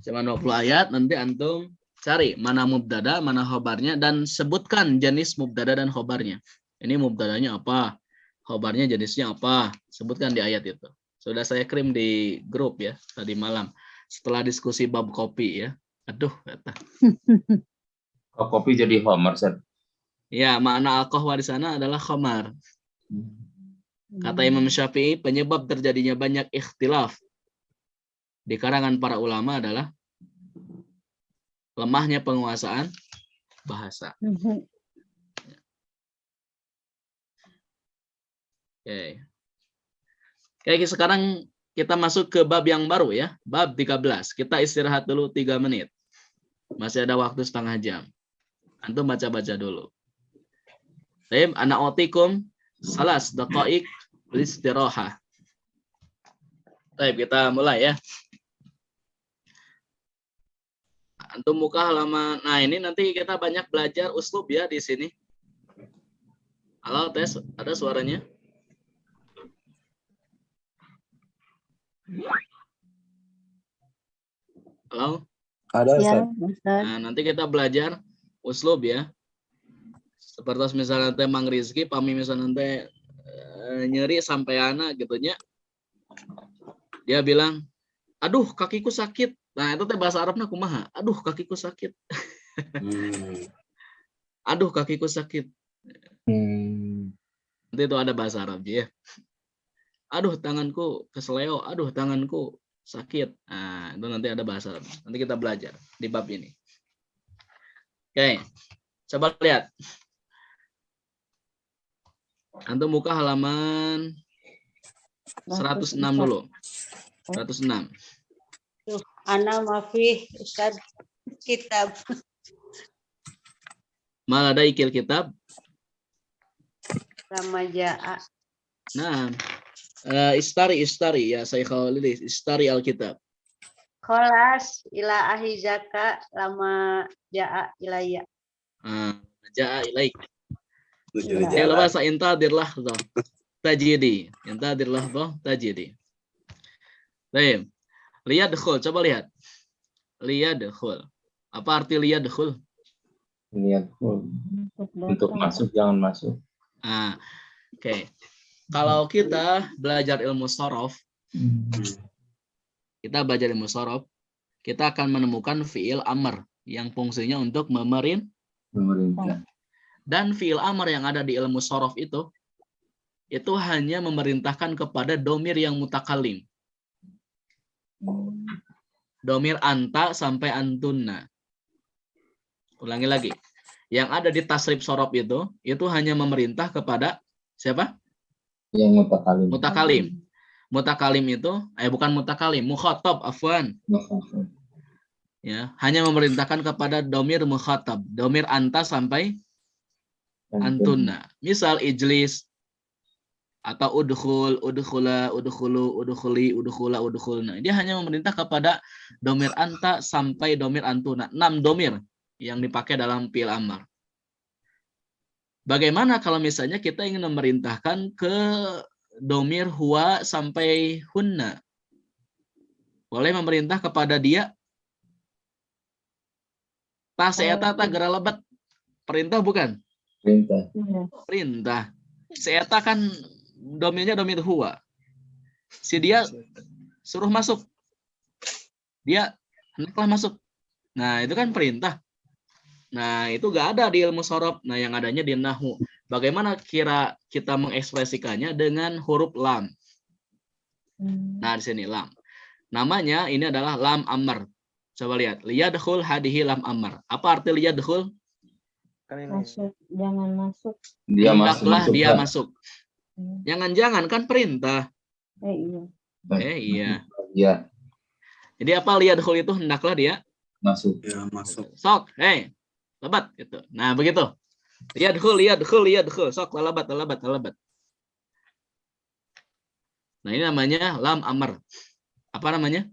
Speaker 1: Cuman 20 ayat, nanti antum cari mana mubtada, mana khobarnya, dan sebutkan jenis mubtada dan khobarnya. Ini mubtadanya apa? Khobarnya jenisnya apa? Sebutkan di ayat itu. Sudah saya kirim di grup ya, tadi malam. Setelah diskusi bab kopi ya. Aduh, kata.
Speaker 9: Kok kopi jadi homer, Seth?
Speaker 1: Ya, makna al-qahwa di sana adalah khamar. Kata Imam Syafi'i, penyebab terjadinya banyak ikhtilaf di kalangan para ulama adalah lemahnya penguasaan bahasa. Oke, sekarang kita masuk ke bab yang baru ya. Bab 13. Kita istirahat dulu 3 menit. Masih ada waktu setengah jam. Antum baca-baca dulu. Baik, ana otikum salas daqaik listirahah. Baik, kita mulai ya. Antum muka halaman. Nah, ini nanti kita banyak belajar uslub ya di sini. Halo, tes, ada suaranya? Halo?
Speaker 3: Ada
Speaker 2: Ya,
Speaker 3: Ustaz.
Speaker 2: Ustaz.
Speaker 1: Nah, nanti kita belajar uslub ya. Seperti misalnya teh Mang Rizky, pami misalnya teh nyeri sampai anak gitunya. Dia bilang, aduh kakiku sakit. Nah, itu teh bahasa Arabnya kumaha? Aduh kakiku sakit. Aduh kakiku sakit. Nanti itu ada bahasa Arab ya. Aduh tanganku kesleo, aduh tanganku sakit. Nah, itu nanti ada bahasa Arab. Nanti kita belajar di bab ini. Oke. Coba lihat. Antum buka halaman 106 dulu. 106.
Speaker 4: Ana mafi Ustaz kitab.
Speaker 1: Maladaikil kitab.
Speaker 4: Ramaja'a.
Speaker 1: Nah, istari ya saya Khalil istari alkitab.
Speaker 4: Kholas ila ahizaka lama ja'a ilayya.
Speaker 1: Ja'a ilaik.
Speaker 6: Tujuh
Speaker 1: Ya
Speaker 6: jalan.
Speaker 1: bahasa intadirlah toh. Tajidi. Intadirlah toh tajidi. Baik. Liyadkhul, coba lihat. Liyadkhul. Apa arti liyadkhul?
Speaker 9: Lihat untuk masuk jangan masuk.
Speaker 1: Nah, oke. Kalau kita belajar ilmu shorof, kita akan menemukan fiil amr yang fungsinya untuk
Speaker 9: Pemerintah.
Speaker 1: Dan fi'il amr yang ada di ilmu shorof itu hanya memerintahkan kepada domir yang mutakalim. Domir anta sampai antunna. Ulangi lagi. Yang ada di tasrif shorof itu hanya memerintah kepada siapa?
Speaker 9: Yang mutakalim.
Speaker 1: Mutakalim. Mutakalim itu, bukan mutakalim, mukhatab, afwan. Ya, hanya memerintahkan kepada domir mukhatab, domir anta sampai antunna. Misal ijlis atau udkhul, udkhula, udkhulu, udkhuli, udkhula, udkhulna. Dia hanya memerintah kepada domir anta sampai domir antunna. 6 domir yang dipakai dalam fi'il amr. Bagaimana kalau misalnya kita ingin memerintahkan ke domir huwa sampai hunna? Boleh memerintah kepada dia. Ta seeta ta gera lebat. Perintah bukan?
Speaker 9: Perintah.
Speaker 1: Perintah. Seeta kan domirnya domir huwa. Si dia suruh masuk. Dia hendaklah masuk. Nah, itu kan perintah. Nah, itu gak ada di ilmu shorof. Nah, yang adanya di nahwu. Bagaimana kira kita mengekspresikannya dengan huruf lam? Nah, di sini lam. Namanya ini adalah lam amr. Coba lihat. Liyadkhul hadihi lam amr. Apa arti liyadkhul?
Speaker 2: Masuk, jangan masuk.
Speaker 9: Dia
Speaker 1: Hendaklah
Speaker 9: masuk.
Speaker 1: dia masuk. Jangan-jangan kan perintah.
Speaker 2: Iya.
Speaker 1: Iya.
Speaker 9: Iya,
Speaker 1: Jadi apa liyadkhul itu hendaklah dia
Speaker 9: masuk.
Speaker 6: Ya, masuk.
Speaker 1: sok. Lebat gitu. Nah, begitu. Liyadkhul. Sok lebat. Nah, ini namanya lam amr. Apa namanya?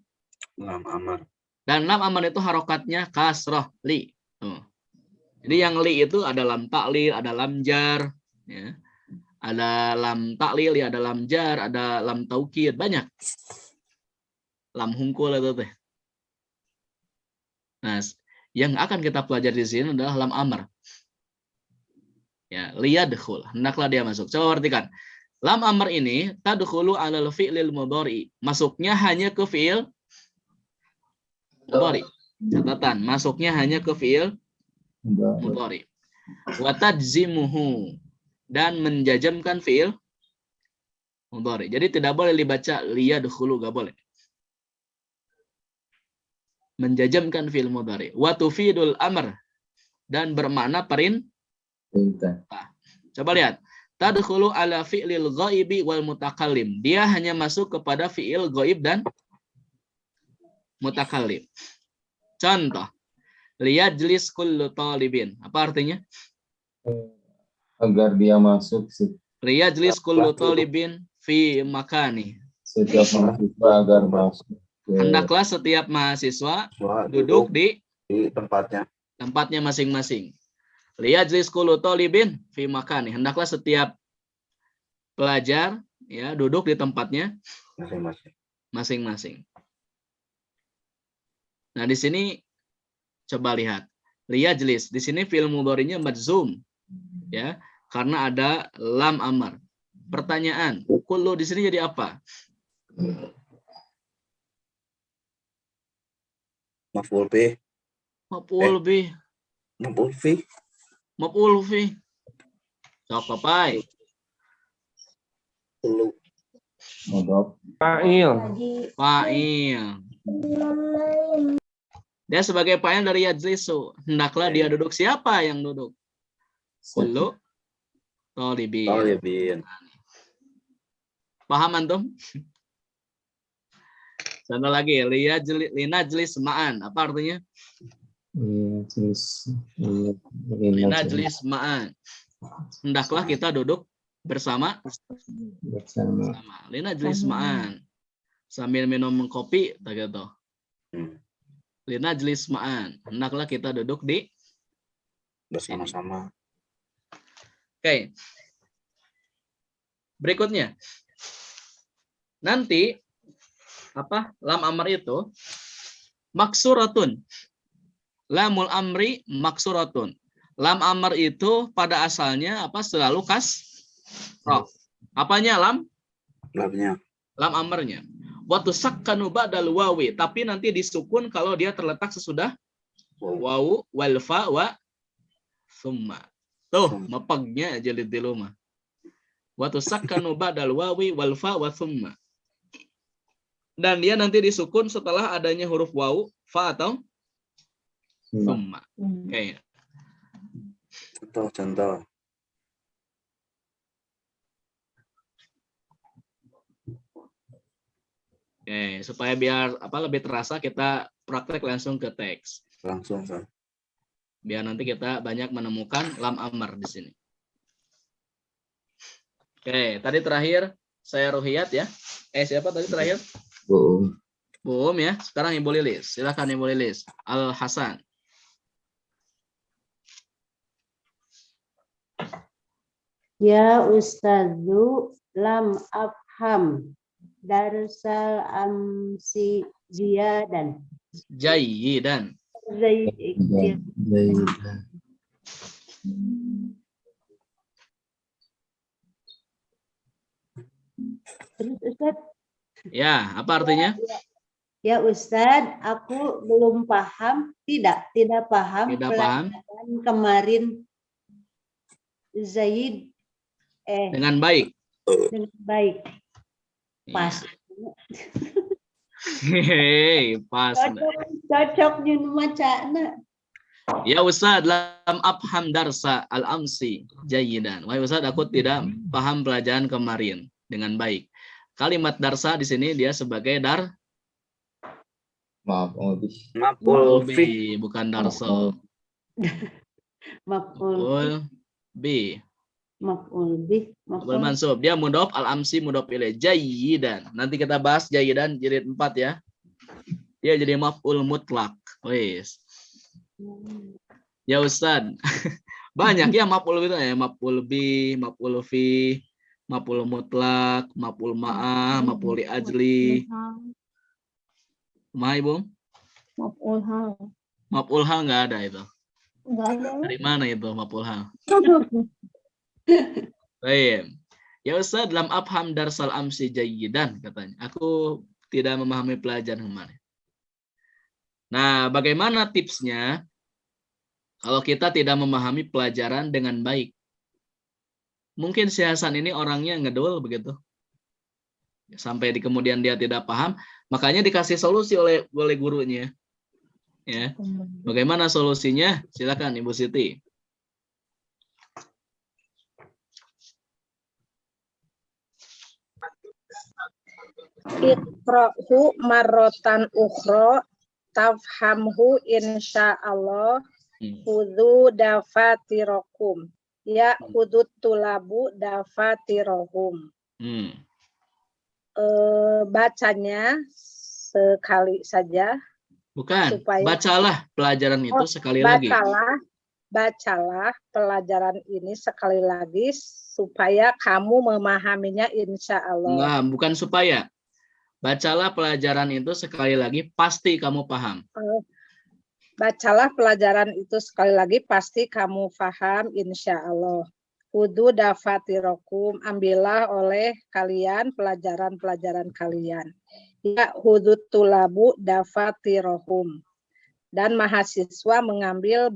Speaker 6: Lam amar.
Speaker 1: Dan lam amr itu harokatnya kasroh li. Tuh. Jadi yang li itu ada lam taklil, ada lam jar, ya. Ada lam taklil, ya, ada lam jar, ada lam taukid, banyak. Lam hungkul itu teh. Nah, yang akan kita pelajari di sini adalah lam amr. Ya, liyadkhul, hendaklah dia masuk. Coba perhatikan. Lam amr ini tadkhulu 'alal fi'lil mudhari. Masuknya hanya ke fi'il mudhari. Catatan, masuknya hanya ke fi'il mudhari. Wa tajzimuhu, dan menjajamkan fi'il mudhari. Jadi tidak boleh dibaca liyadkhulu, enggak boleh. Menjajamkan fi'il mudhari. Wa tufidul amr, dan bermakna
Speaker 9: Perintah.
Speaker 1: Coba lihat. Tadkhulu ala fi'lil ghaibi wal mutakallim. Dia hanya masuk kepada fi'il ghaib dan mutakallim. Contoh. Liyajlis kullu talibin. Apa artinya?
Speaker 9: Agar dia masuk
Speaker 1: Liyajlis kullu talibin fi makani.
Speaker 9: setiap mahasiswa agar masuk.
Speaker 1: Hendaklah setiap mahasiswa
Speaker 6: Wah,
Speaker 1: duduk di
Speaker 6: tempatnya
Speaker 1: masing-masing. Liyajlis kullu talibin fi makani. Hendaklah setiap pelajar ya duduk di tempatnya masing-masing. Nah, di sini coba lihat. Liyajlis. Di sini fi'il mudhari'nya majzum. Ya, karena ada lam amr. Pertanyaan, kullu di sini jadi apa?
Speaker 6: maf'ul bih.
Speaker 1: Maf'ul bih.
Speaker 6: Maf'ul fi.
Speaker 1: Maf'ul fi. Sok papai.
Speaker 6: Kullu.
Speaker 5: Fa'il.
Speaker 1: Fa'il. Dia sebagai fa'il dari yajlisu. Hendaklah dia duduk. Siapa yang duduk? Kullu talibin. Paham antum? Contoh lagi, linajlis ma'an. Apa artinya? Linajlis ma'an. Hendaklah kita duduk bersama. Linajlis ma'an. Sambil minum kopi, tak gitu. Linajlis ma'an. Hendaklah kita duduk di
Speaker 6: bersama-sama.
Speaker 1: Oke. Berikutnya. Nanti lam amr itu maksuratun. Lamul amri maksuratun. Lam amr itu pada asalnya selalu kasroh. Apanya lam?
Speaker 6: Lamnya.
Speaker 1: Lam amrnya. Wa tusakkanu ba'dal wawi, tapi nanti disukun kalau dia terletak sesudah wawu wal fa wa summa. Tuh, mapagnya jalid tilu mah. Wa tusakkanu ba'dal wawi wal fa wa thumma. Dan dia nanti disukun setelah adanya huruf wawu, fa atau thumma. Oke.
Speaker 6: Contoh.
Speaker 1: Oke, supaya biar lebih terasa kita praktek langsung ke teks.
Speaker 6: Langsung, San.
Speaker 1: Biar nanti kita banyak menemukan lam amar di sini. Oke, tadi terakhir saya Ruhiyat ya. Siapa tadi terakhir? Boom ya. Sekarang Ibu Lilis. Silakan Ibu Lilis. Al Hasan.
Speaker 4: Ya Ustadzu lam afham darsal amsi ziyadan.
Speaker 1: Jayyidan.
Speaker 4: Terus Ustaz?
Speaker 1: Ya, apa artinya?
Speaker 4: Ya Ustaz, aku belum paham, tidak paham
Speaker 1: Tidak paham.
Speaker 4: pelajaran kemarin Zaid
Speaker 1: Dengan baik.
Speaker 4: dengan baik. Pas.
Speaker 1: Hehehe, pas.
Speaker 4: Cocok di macana.
Speaker 1: Ya Ustaz, lam afham darsa al-amsi jayyidan. Wahai Ustaz, aku tidak paham pelajaran kemarin dengan baik. Kalimat darsa di sini dia sebagai
Speaker 6: Maf'ul fi.
Speaker 1: bukan darso.
Speaker 4: Maf'ul
Speaker 1: bi.
Speaker 4: Maf'ul
Speaker 1: Mansub. Dia mudhof al-amsi mudhof ilaih jayyidan. Nanti kita bahas jayyidan jilid 4 ya. Dia jadi maf'ul mutlak. Wis. Ya Ustaz. Banyak ya maf'ul itu ya, maf'ul bi, maf'ul fi, maf'ul mutlak, maf'ul ma'ah, maf'ul li ajli. Ma Ibu?
Speaker 2: Maf'ul hal.
Speaker 1: Maf'ul hal enggak ada itu.
Speaker 2: Enggak ada.
Speaker 1: Dari mana itu maf'ul hal? Baik. Ya Ustaz, lam afham darsal amsi jayyidan katanya. Aku tidak memahami pelajaran kemarin. Nah, bagaimana tipsnya kalau kita tidak memahami pelajaran dengan baik? Mungkin si Hasan ini orangnya ngedul begitu. Sampai di kemudian dia tidak paham, makanya dikasih solusi oleh gurunya. Ya. Bagaimana solusinya? Silakan Ibu Siti.
Speaker 10: Iqra'hu marrotan ukhra tafhamhu insyaallah khudhu dafatirakum ya khudut tulabu dafatirahum. Bacanya sekali saja.
Speaker 1: Bukan,
Speaker 10: supaya
Speaker 1: bacalah pelajaran itu sekali lagi.
Speaker 10: Bacalah pelajaran ini sekali lagi supaya kamu memahaminya insya Allah.
Speaker 1: Enggak, bukan supaya. Bacalah pelajaran itu sekali lagi, pasti kamu paham.
Speaker 10: Bacalah pelajaran itu sekali lagi, pasti kamu paham insya Allah. Hudu dafatirakum, ambillah oleh kalian pelajaran-pelajaran kalian. Ya hudut tulabu dafatirahum. Dan mahasiswa mengambil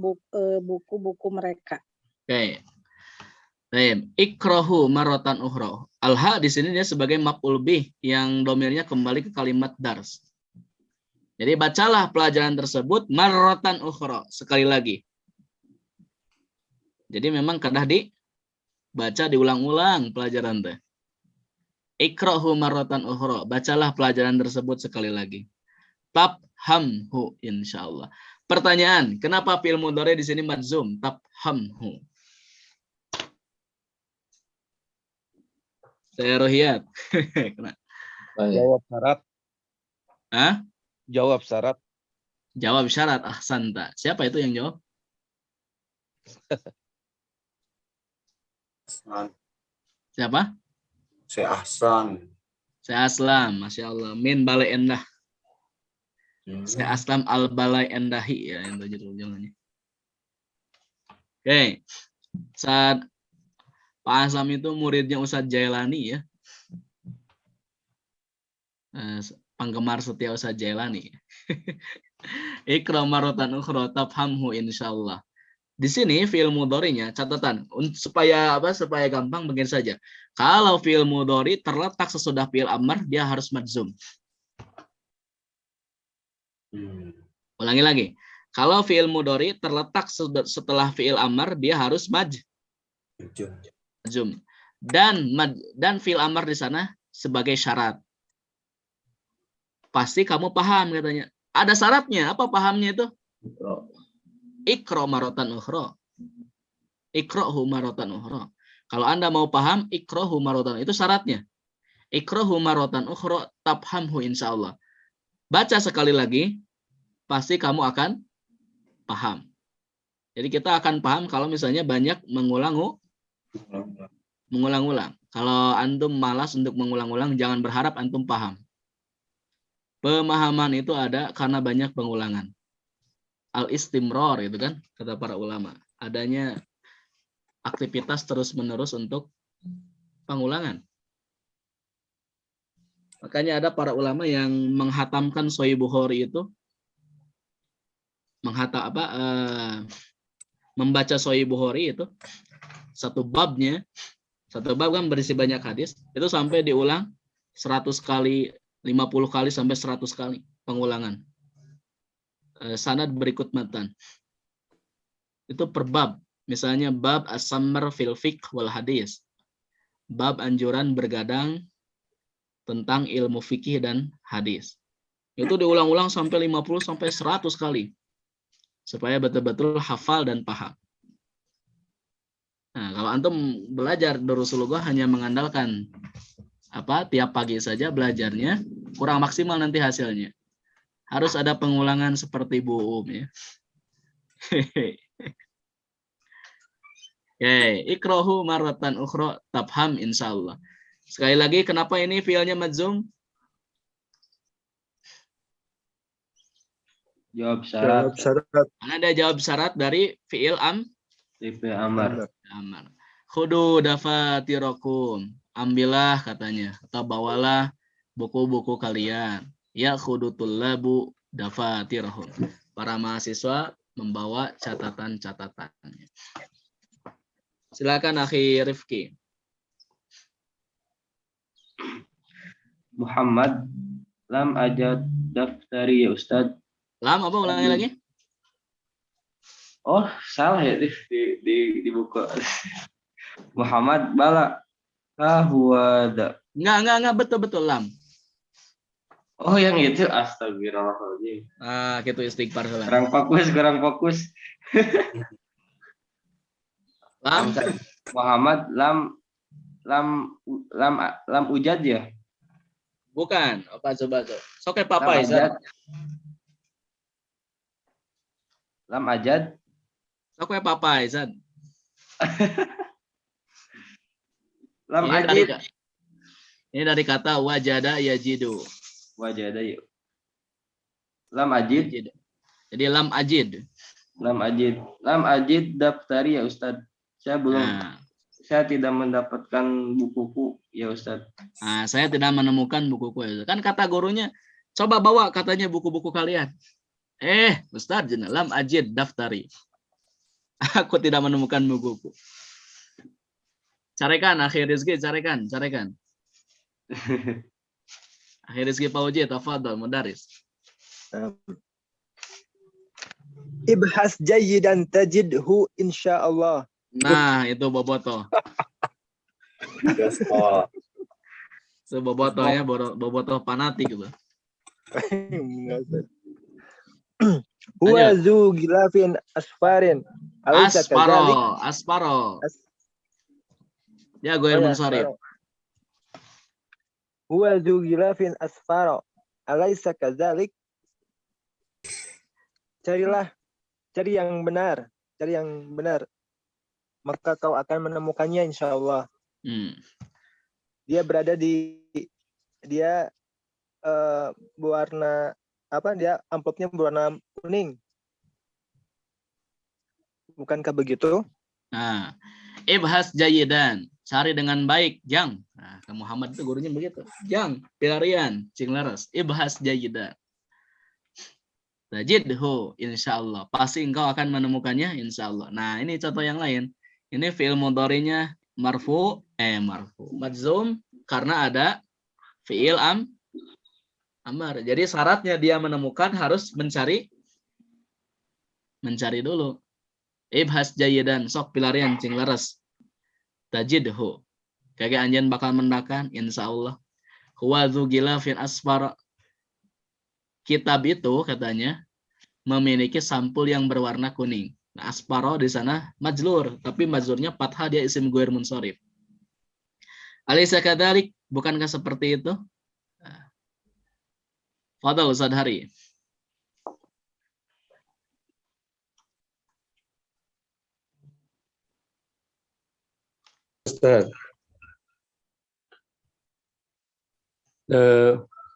Speaker 10: buku-buku mereka.
Speaker 1: Oke. Baik, ikrahu marotan ukhra. Al-ha di sini dia sebagai maf'ul bih yang domirnya kembali ke kalimat dars. Jadi bacalah pelajaran tersebut marotan ukhra, sekali lagi. Jadi memang kadah dibaca diulang-ulang pelajaran teh. Ikrahu marotan ukhra, bacalah pelajaran tersebut sekali lagi. Tafhamhu insyaallah. Pertanyaan, kenapa fi'il mudhari di sini madzum? Tafhamhu. Saya Rohiyat.
Speaker 8: Jawab syarat.
Speaker 1: Hah?
Speaker 8: Jawab syarat.
Speaker 1: Jawab syarat. Ahsanta. Siapa itu yang jawab? Siapa?
Speaker 6: Saya Ahsan.
Speaker 1: Saya Aslam. Masya Allah. Min balai endah. Saya Aslam al balai endahi ya itu judulnya. Oke. Saat Pak Aslam itu muridnya Ustadz Jailani ya. Penggemar setia Ustadz Jailani. Ikra marotan ukhra tafhamhu insyaallah. Di sini fi'il mudhari'nya catatan supaya supaya gampang begini saja. Kalau fi'il mudhari terletak sesudah fi'il amr dia harus madzum. Ulangi lagi. Kalau fi'il mudhari terletak setelah fi'il amr dia harus madzum. Dan fi'il amr di sana sebagai syarat. Pasti kamu paham katanya. Ada syaratnya. Apa pahamnya itu? Ikra maratan ukhra. Ikra'hu maratan ukhra. Kalau Anda mau paham, ikra'hu maratan itu syaratnya. Ikra'hu maratan ukhra tafhamhu insyaallah. Baca sekali lagi, pasti kamu akan paham. Jadi kita akan paham kalau misalnya banyak mengulang-ulang. Kalau antum malas untuk mengulang-ulang, jangan berharap antum paham. Pemahaman itu ada karena banyak pengulangan. Al-istimrar itu kan kata para ulama, adanya aktivitas terus-menerus untuk pengulangan. Makanya ada para ulama yang menghatamkan Sahih Bukhari itu membaca Sahih Bukhari itu satu bab kan berisi banyak hadis, itu sampai diulang 100 kali, 50 kali sampai 100 kali pengulangan. Sanad berikut matan. Itu per bab. Misalnya bab as-samar fil fiqh wal hadis. Bab anjuran bergadang tentang ilmu fikih dan hadis. Itu diulang-ulang sampai 50 sampai 100 kali. Supaya betul-betul hafal dan paham. Nah, kalau antum belajar Rasulullah hanya mengandalkan tiap pagi saja belajarnya, kurang maksimal nanti hasilnya. Harus ada pengulangan seperti Bu ya. Ikrahu maratan ukhra tafham insyaallah. Sekali lagi, kenapa ini fi'ilnya madzum?
Speaker 5: Jawab syarat.
Speaker 1: Karena ada jawab syarat dari fi'il
Speaker 5: amar.
Speaker 1: Khudu dafatirakum. Ambillah katanya, atau bawalah buku-buku kalian. Ya khudutul labu dafatirahum. Para mahasiswa membawa catatan-catatannya. Silakan akhi Rifki.
Speaker 5: Muhammad lam ajad daftari ya Ustaz.
Speaker 1: Lam apa ulangi lagi?
Speaker 5: Oh, salah ya di buku. Muhammad bala huwada.
Speaker 1: Enggak betul lam.
Speaker 5: Oh, yang itu astagfirullahaladzim.
Speaker 1: Gitu istighfar salah.
Speaker 5: Kurang fokus.
Speaker 1: Lam.
Speaker 5: Muhammad lam ujad ya?
Speaker 1: Bukan. Apa coba tuh? Soke papa Izan.
Speaker 5: Lam ajad.
Speaker 1: Soke papa Izan.
Speaker 5: Lam ajid.
Speaker 1: Ini dari kata wajada yajidu.
Speaker 5: Wajada yuk. Lam ajid.
Speaker 1: Jadi lam ajid.
Speaker 5: Lam ajid daftari ya Ustaz. Saya tidak mendapatkan bukuku ya Ustaz.
Speaker 1: Saya tidak menemukan bukuku ya. Kan kata gurunya, coba bawa katanya buku-buku kalian. Ustaz, lam ajid daftari. Aku tidak menemukan bukuku. Carikan akhir rizki, carikan. Akhir rizki Pak Uji, tafadhol mudaris.
Speaker 3: Ibhas jayyidan tajidhu insyaallah.
Speaker 1: Nah, itu boboto. Itu boboto ya, boboto fanatik itu.
Speaker 3: Huwa zu gilafin asfarin.
Speaker 1: Asparo. Ya, gue Munsharif.
Speaker 3: Huwa zu gilafin asfaro. Alaysa kadzalik? Cari yang benar. Maka kau akan menemukannya insyaallah. Dia berada dia berwarna dia amplopnya berwarna kuning. Bukankah begitu?
Speaker 1: Ibhas jayidan, cari dengan baik, Jang. Ke Muhammad itu gurunya begitu. Jang, pilarian, cing laras. Ibhas jayidan. Tajidhu insyaallah. Pasti engkau akan menemukannya insyaallah. Nah, ini contoh yang lain. Ini fi'il mudhari'nya marfu majzum karena ada fi'il amar. Jadi syaratnya dia menemukan harus mencari dulu. Ibhas jayidan sok pilarian cing laras. Tajidhu. Kayak anjeun bakal mendakan insyaallah. Huwa dzu gilafin asfar. Kitab itu katanya memiliki sampul yang berwarna kuning. Nah, asparo di sana majlur, tapi majlurnya fathah, dia isim ghair munsharif. Alaysa kadzalik, bukankah seperti itu? Fadhal Ustaz Hari.
Speaker 5: Ustaz.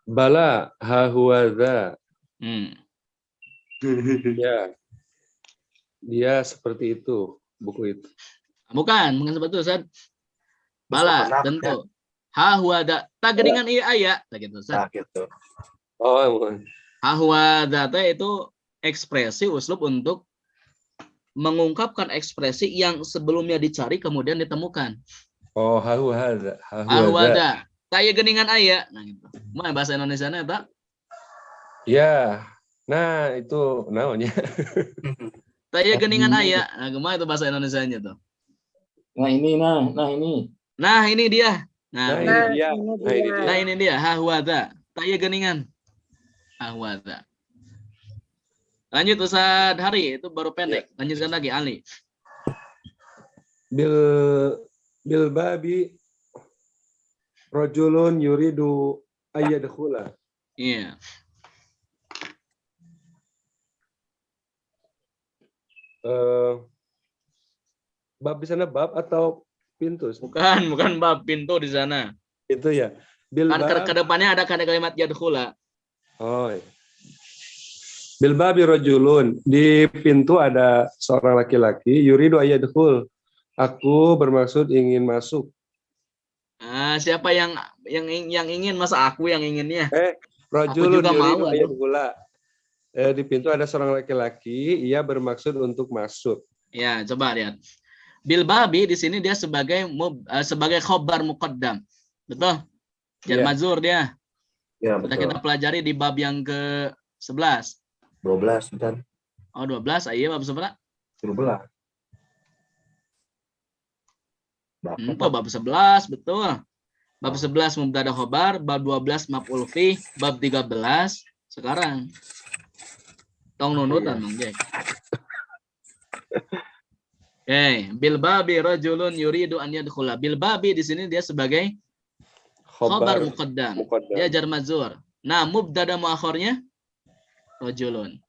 Speaker 5: Bala hahuadza. Ya. Dia seperti itu, buku itu.
Speaker 1: Bukan seperti itu, Ustaz. Bala, tentu. Ha huwa da. Tageringan iya aya, gitu, Ustaz.
Speaker 6: Gitu.
Speaker 5: Oh,
Speaker 1: Ha huwa da itu ekspresi uslub untuk mengungkapkan ekspresi yang sebelumnya dicari kemudian ditemukan.
Speaker 5: Oh, hahuadza.
Speaker 1: Ha huwa da. Taya geningan aya. Nah, gitu. Mana bahasa Indonesianya, Pak?
Speaker 5: Ya. Nah, itu namanya.
Speaker 1: Taya geningan aya. Nah, gimana itu bahasa Indonesianya tuh?
Speaker 9: Nah ini.
Speaker 1: Nah, ini dia. Nah,
Speaker 5: Nah,
Speaker 1: ini dia. Ha huwa da. Taya geningan. Ha huwa da. Lanjut Ustaz Hari, itu baru pendek. Lanjutkan lagi Ali.
Speaker 5: Bil babi rajulun yuridu ayyadkhula.
Speaker 1: Iya.
Speaker 5: Bab di sana bab atau pintu?
Speaker 1: Bukan bab, pintu di sana.
Speaker 5: Itu ya. Bil
Speaker 1: Kan
Speaker 5: bab.
Speaker 1: ke depannya ada kalimat yadkhula.
Speaker 5: Oh. Iya. Bil babi rajulun. Di pintu ada seorang laki-laki, yuridu ayyadkhul. Aku bermaksud ingin masuk.
Speaker 1: Siapa yang ingin, masa aku yang inginnya?
Speaker 5: Rajulun
Speaker 1: juga
Speaker 5: yuridu
Speaker 1: mau,
Speaker 5: ayyadkhula. Di pintu ada seorang laki-laki, ia bermaksud untuk masuk.
Speaker 1: Ya, coba lihat. Bil babi di sini dia sebagai khobar muqaddam. Betul? Jar majzur dia.
Speaker 6: Ya,
Speaker 1: Sudah
Speaker 6: betul.
Speaker 1: kita pelajari di bab yang ke-11.
Speaker 6: 12 dan
Speaker 1: Oh, 12. Iya, bab seberapa?
Speaker 6: 12.
Speaker 1: Bab 11, betul. Bab 11 mubtada khobar, bab 12 maf'ul fi, bab 13 sekarang. Tong nunutan, Mang Jack. Oke, bil babi rajulun yuridu an yadkhula. Bil babi di sini dia sebagai khobar muqaddam. Dia jar majzur. Nah, mubtada muakhirnya rajulun.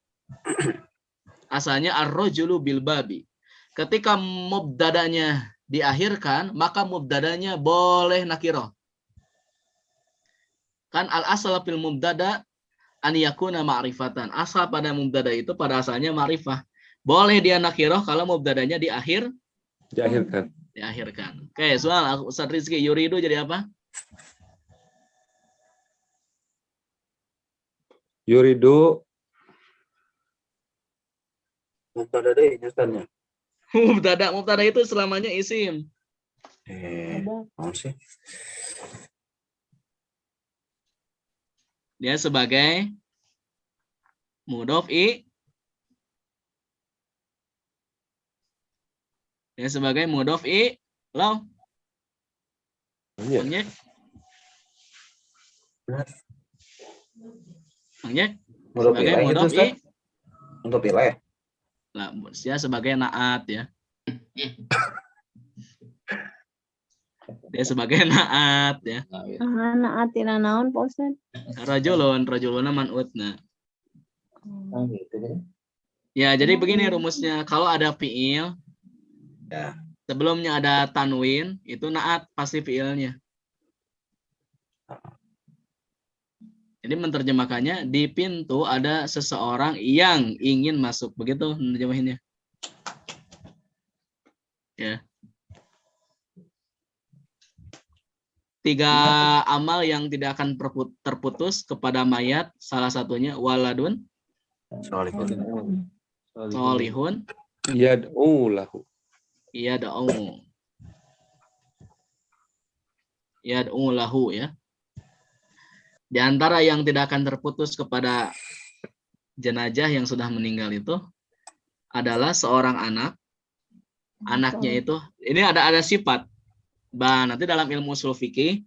Speaker 1: Asalnya ar-rajulu bil babi. Ketika mubtadanya diakhirkan, maka mubtadanya boleh nakirah. Kan al-asal fil mubtada an yakuna ma'rifatan. Asal pada mubtada itu pada asalnya ma'rifah. Boleh dia nakirah kalau mubtadanya
Speaker 5: Diakhirkan.
Speaker 1: Oke, soal Ustaz Rizky, yuridu jadi apa?
Speaker 5: Yuridu
Speaker 6: Mubtada deh Ustaznya.
Speaker 1: Mubtada itu selamanya isim.
Speaker 6: Mau sih.
Speaker 1: Dia sebagai mudhof i. Dia sebagai mudhof i. Lo. Bang Jack. Sebagai mudhof i.
Speaker 6: Untuk pilih.
Speaker 1: Nah, dia sebagai naat ya. Dia sebagai naat ya.
Speaker 2: Naatina naon Pak Ustaz?
Speaker 1: Rajulun man'utna.
Speaker 9: Gitu deh.
Speaker 1: Ya, jadi begini rumusnya. Kalau ada fiil, sebelumnya ada tanwin, itu naat pasti fiilnya. Jadi menerjemahkannya, di pintu ada seseorang yang ingin masuk. Begitu menerjemahinnya. Ya. 3 amal yang tidak akan terputus kepada mayat, salah satunya waladun Solihun
Speaker 5: Yad'u lahu.
Speaker 1: yad'u lahu ya. Di antara yang tidak akan terputus kepada jenazah yang sudah meninggal itu adalah seorang anak. Anaknya itu ini ada sifat. Nanti dalam ilmu ushul fikih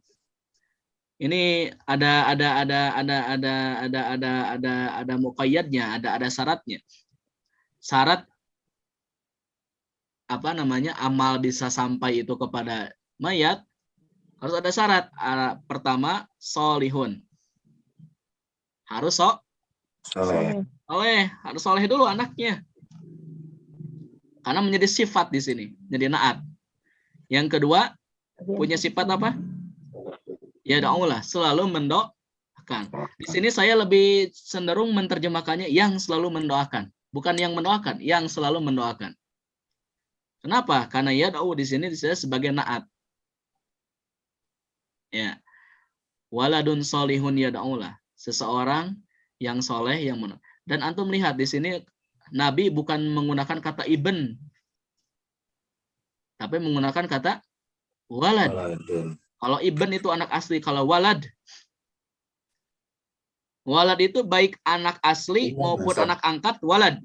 Speaker 1: ini ada muqayyadnya, ada syaratnya. Syarat amal bisa sampai itu kepada mayat harus ada syarat. Pertama, solihun. Harus soleh. Harus soleh dulu anaknya. Karena menjadi sifat di sini, jadi naat. Yang kedua, punya sifat apa? Ya da'ulah, selalu mendoakan. Di sini saya lebih cenderung menerjemahkannya yang selalu mendoakan, bukan yang mendoakan, yang selalu mendoakan. Kenapa? Karena ya da'u di sini sebagai naat. Ya. Waladun solihun ya da'ulah, seseorang yang soleh yang mendoakan. Dan antum lihat di sini Nabi bukan menggunakan kata ibn, tapi menggunakan kata walad. Kalau ibn itu anak asli, kalau walad itu baik anak asli maupun anak angkat walad.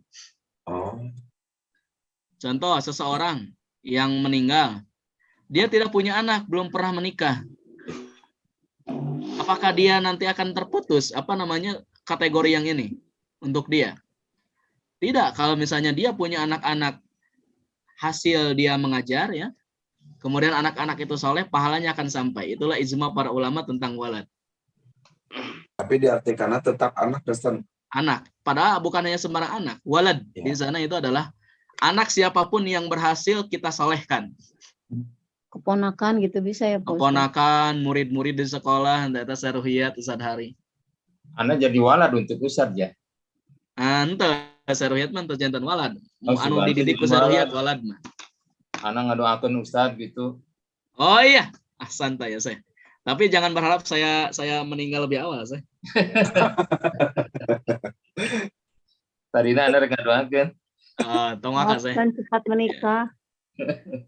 Speaker 1: Contoh, seseorang yang meninggal, dia tidak punya anak, belum pernah menikah. Apakah dia nanti akan terputus kategori yang ini untuk dia? Tidak, kalau misalnya dia punya anak-anak hasil dia mengajar ya, kemudian anak-anak itu soleh, pahalanya akan sampai. Itulah ijma para ulama tentang walad.
Speaker 6: Tapi diartikannya tetap anak Kristen.
Speaker 1: Anak, padahal bukan hanya sembarang anak. Walad di sana itu adalah anak siapapun yang berhasil kita solehkan.
Speaker 2: Keponakan gitu bisa ya Pak Ustaz?
Speaker 1: Keponakan, murid-murid di sekolah, data seruhiyat Ustaz Hari.
Speaker 9: Anak jadi walad untuk Ustaz ya.
Speaker 1: Ante seruhiyat mah jantan walad. Anu dididik ku seruhiyat walad mah.
Speaker 9: Anak ngadoakeun Ustaz gitu.
Speaker 1: Oh iya, santai ya saya. Tapi jangan berharap saya meninggal lebih awal saya.
Speaker 9: Tadina Anda ngadoakeun.
Speaker 1: Tongakan saya.
Speaker 2: Kan cepat menikah.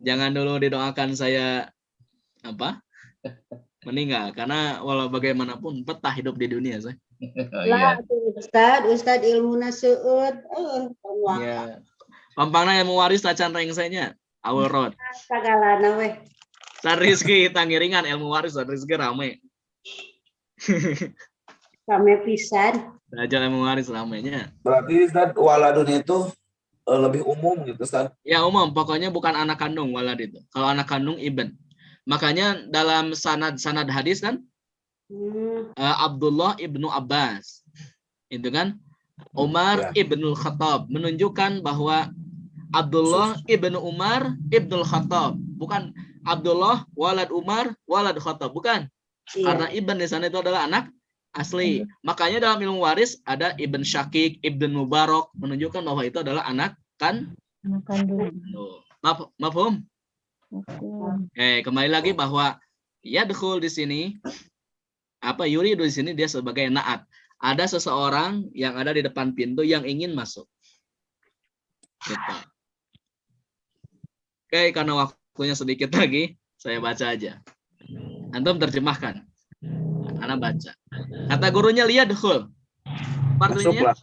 Speaker 1: Jangan dulu didoakan saya meninggal, karena walau bagaimanapun betah hidup di dunia saya.
Speaker 4: Lah, Ustad ilmu nasuud.
Speaker 1: Ya. Pampangna yang mewaris tacan rengsenya. Awal road.
Speaker 4: Sagalana weh.
Speaker 1: San Rizky tangiringan ilmu waris, San Rizky rame.
Speaker 4: Rame pisan.
Speaker 1: Belajar ilmu waris ramenya.
Speaker 6: Berarti Ustaz, waladun itu lebih umum gitu Ustaz.
Speaker 1: Ya umum, pokoknya bukan anak kandung walad itu. Kalau anak kandung ibn. Makanya dalam sanad hadis kan Abdullah ibnu Abbas itu kan Umar ibnul Khattab menunjukkan bahwa Abdullah ibnu Umar ibnul Khattab, bukan Abdullah walad Umar walad Khattab, bukan. Karena ibn di sana itu adalah anak asli. Makanya dalam ilmu waris ada Ibn Syakik, Ibn Mubarak menunjukkan bahwa itu adalah anak kandung. Mafhum? Kembali lagi bahwa yadkhul di sini yuridu di sini dia sebagai naat. Ada seseorang yang ada di depan pintu yang ingin masuk. Gitu. Karena waktunya sedikit lagi, saya baca aja. Antum terjemahkan. Anak baca. Kata gurunya liyadkhul. Artinya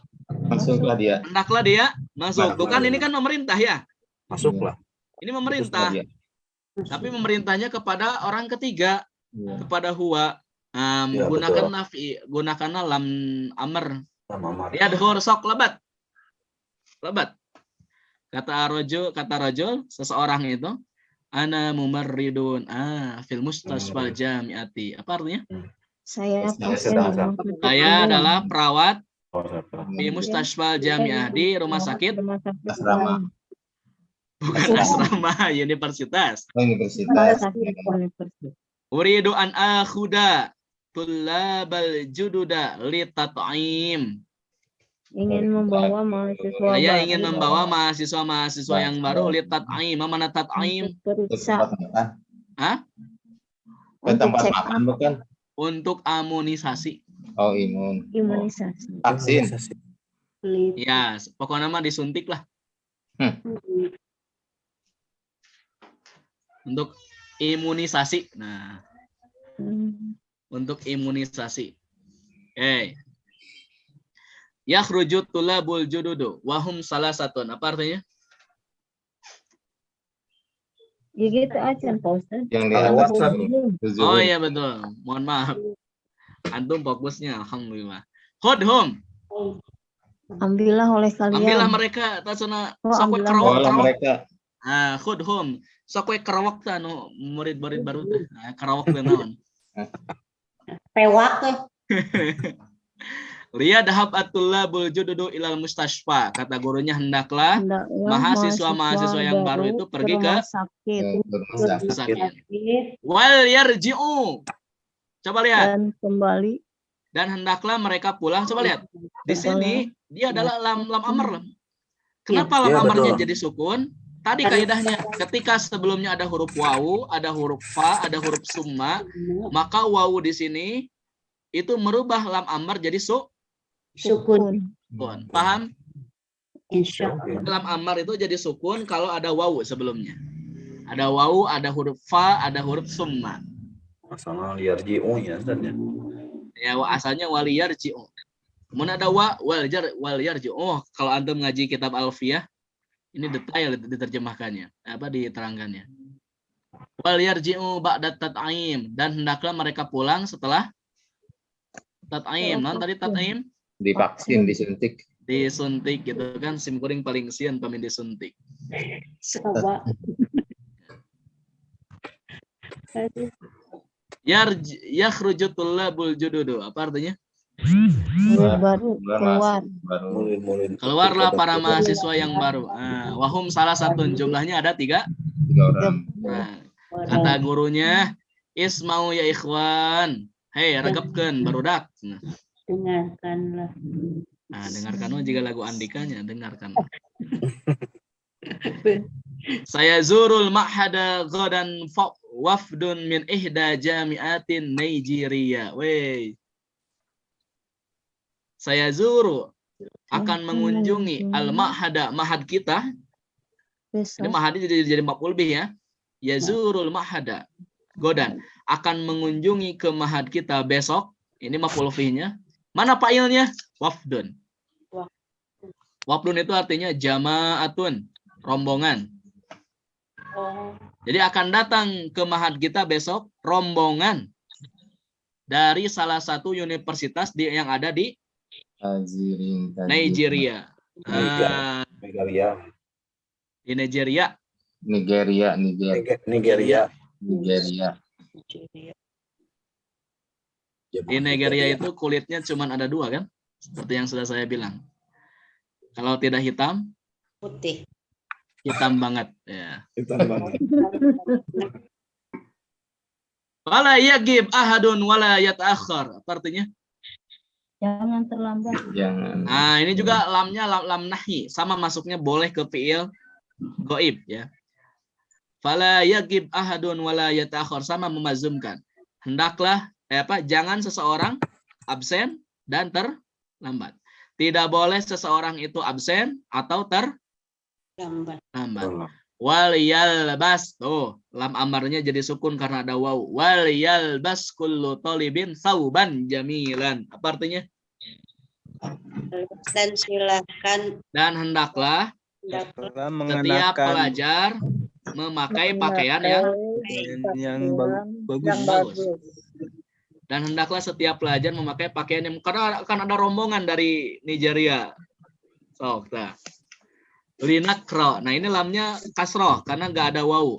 Speaker 9: masuklah dia.
Speaker 1: Hendaklah dia masuk. Bukan ini kan pemerintah ya.
Speaker 6: Masuklah.
Speaker 1: Ini pemerintah. Tapi pemerintahnya kepada orang ketiga, kepada huwa. Gunakan nafi, gunakan lam amr. Yadkhul sok lebat. Kata rajul seseorang itu ana mumarridun fil mustasfal jamiati. Apa artinya?
Speaker 2: Saya
Speaker 1: adalah perawat di mustasfal jamiah, di rumah sakit
Speaker 9: asrama.
Speaker 1: Bukan asrama, universitas.
Speaker 9: Universitas.
Speaker 1: Uridu an akhuda tullabal jududa li tat'im.
Speaker 2: Ingin membawa mahasiswa.
Speaker 1: Saya ingin membawa mahasiswa yang baru li tat'im. Mana tat'im?
Speaker 9: Tempat makan bukan?
Speaker 1: Untuk imunisasi.
Speaker 9: Oh, imunisasi. Vaksin.
Speaker 1: Ya, pokoknya mah disuntik lah. Untuk imunisasi. Nah, untuk imunisasi. Yakhruju tulabul jududu wahum salasatun. Apa artinya?
Speaker 2: Ya gitu aja Pak Ustaz.
Speaker 9: Yang di atas
Speaker 1: Oh iya betul. Mohon maaf. Antum fokusnya alhamdulillah. Khudhum.
Speaker 2: Ambillah oleh kalian.
Speaker 1: Ambillah mereka tasuna sokwe
Speaker 2: ambillah
Speaker 1: kerawak
Speaker 9: Olah mereka.
Speaker 1: khudhum sokwe kerawak ta nu murid-murid baru teh. Kerawak teh naon?
Speaker 4: Pewak teh.
Speaker 1: Ria dahab atulabul jududu ilal mustashfa. Kata gurunya hendaklah mahasiswa-mahasiswa yang baru itu pergi ke
Speaker 2: rumah sakit.
Speaker 1: Wal yarji'u. Coba lihat.
Speaker 2: Dan kembali.
Speaker 1: Dan hendaklah mereka pulang. Coba lihat. Di sini dia adalah lam amr. Kenapa lam amarnya jadi sukun? Tadi kaidahnya ketika sebelumnya ada huruf wawu, ada huruf fa, ada huruf summa, maka wawu di sini itu merubah lam amr jadi sukun. Paham?
Speaker 4: Insyaallah.
Speaker 1: Lam amr itu jadi sukun kalau ada wawu sebelumnya. Ada wawu, ada huruf fa, ada huruf summa.
Speaker 6: Masalah yarji'u ya Ustaz ya.
Speaker 1: Ya asalnya waliyarji'u. Kemudian ada waliyarji'u. Oh, kalau antum ngaji kitab Alfiyah, ini detail diterjemahkannya, diterangkannya. Waliyarji'u ba'da tat'aim, dan hendaklah mereka pulang setelah tat'aim. Non tadi tat'aim?
Speaker 9: Divaksin, disuntik.
Speaker 1: Disuntik gitu kan, sim kuring paling sian pamin disuntik.
Speaker 4: Sawa.
Speaker 1: Yakhruju tullabul jududu. Apa artinya?
Speaker 2: Baru keluar.
Speaker 1: Keluarlah para mahasiswa yang baru. Wahum salah satu jumlahnya ada 3
Speaker 9: orang.
Speaker 1: Kata gurunya, ismau ya ikhwan. Hei, regepkeun barudak.
Speaker 4: Dengarkanlah.
Speaker 1: Dengarkan jika lagu Andikanya, dengarkan. Saya zurul ma'hada ghadan wafdun min ihda jami'atin Nigeria. Saya zuru akan mengunjungi al-ma'hada, mahad kita. Ini mahad jadi maf'ul bih ya. Yazurul ma'hada godan akan mengunjungi ke mahad kita besok. Ini maf'ul bihnya. Mana fa'ilnya? Wafdun. Wafdun itu artinya jama'atun, rombongan. Jadi akan datang ke mahad kita besok rombongan dari salah satu universitas yang ada di Nigeria. Di Nigeria. Di Nigeria itu kulitnya cuma ada 2 kan? Seperti yang sudah saya bilang. Kalau tidak hitam,
Speaker 4: Putih.
Speaker 1: Hitam banget. Ya.
Speaker 6: Hitam banget.
Speaker 1: Wala yagib ahadun wala yata'akhir. Apa artinya?
Speaker 2: Jangan terlambat.
Speaker 9: Jangan.
Speaker 1: Nah, ini juga lamnya lam nahi, sama masuknya boleh ke fiil goib ya. Fala yagib ahadun wala yata'akhir, sama memazumkan. Hendaklah jangan seseorang absen dan terlambat. Tidak boleh seseorang itu absen atau terlambat. Wal yalbas, lam amarnya jadi sukun karena ada waw. Wal yalbas kullu talibin sauban jamilan. Apa artinya?
Speaker 4: Dan silakan.
Speaker 1: Dan hendaklah setiap pelajar memakai pakaian
Speaker 3: yang bagus.
Speaker 1: Dan hendaklah setiap pelajar memakai pakaian yang, karena akan ada rombongan dari Nigeria. Linakro. Nah ini lamnya kasroh karena nggak ada wawu.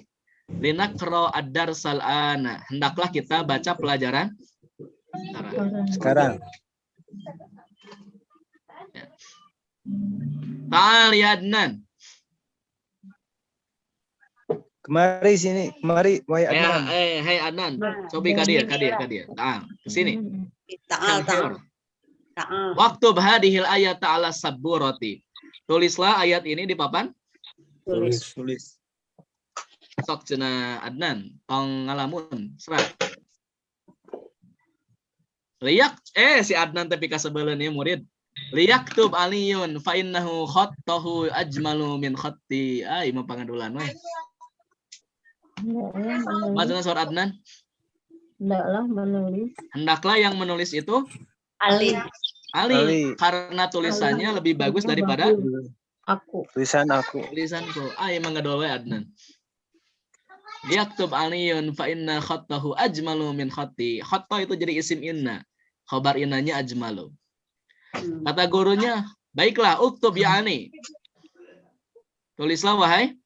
Speaker 1: Linakro ad-darsal ana. Hendaklah kita baca pelajaran
Speaker 3: sekarang.
Speaker 1: Ta'al ya Adnan.
Speaker 3: Kemari sini, kemari wahai Adnan.
Speaker 1: Hei Adnan, coba kadir. Nah, ke sini.
Speaker 4: Ta'al.
Speaker 1: Waktu bahadihil ayat ta'ala sabburati. Tulislah ayat ini di papan.
Speaker 3: Tulis.
Speaker 1: Sok cenah Adnan, tong ngalamun, serat. Liak, si Adnan tapi kasebeuleun ieu murid. Liyaktub aliyun fa innahu khattahu ajmalu min khatti. Ai mau pangadulan we. Maksudnya surat Adnan.
Speaker 2: Hendaklah menulis.
Speaker 1: Hendaklah yang menulis itu
Speaker 4: Ali.
Speaker 1: Ali, karena tulisannya lebih bagus daripada
Speaker 2: Aku.
Speaker 3: Tulisan aku.
Speaker 1: tulisanku. Ai mangadol we Adnan. Liyaktub aliyun fa inna khattahu ajmalu min khatti. Khatta itu jadi isim inna. Khabar innanya ajmalu. Kata gurunya, baiklah, uktub ya Ali. Tulislah wahai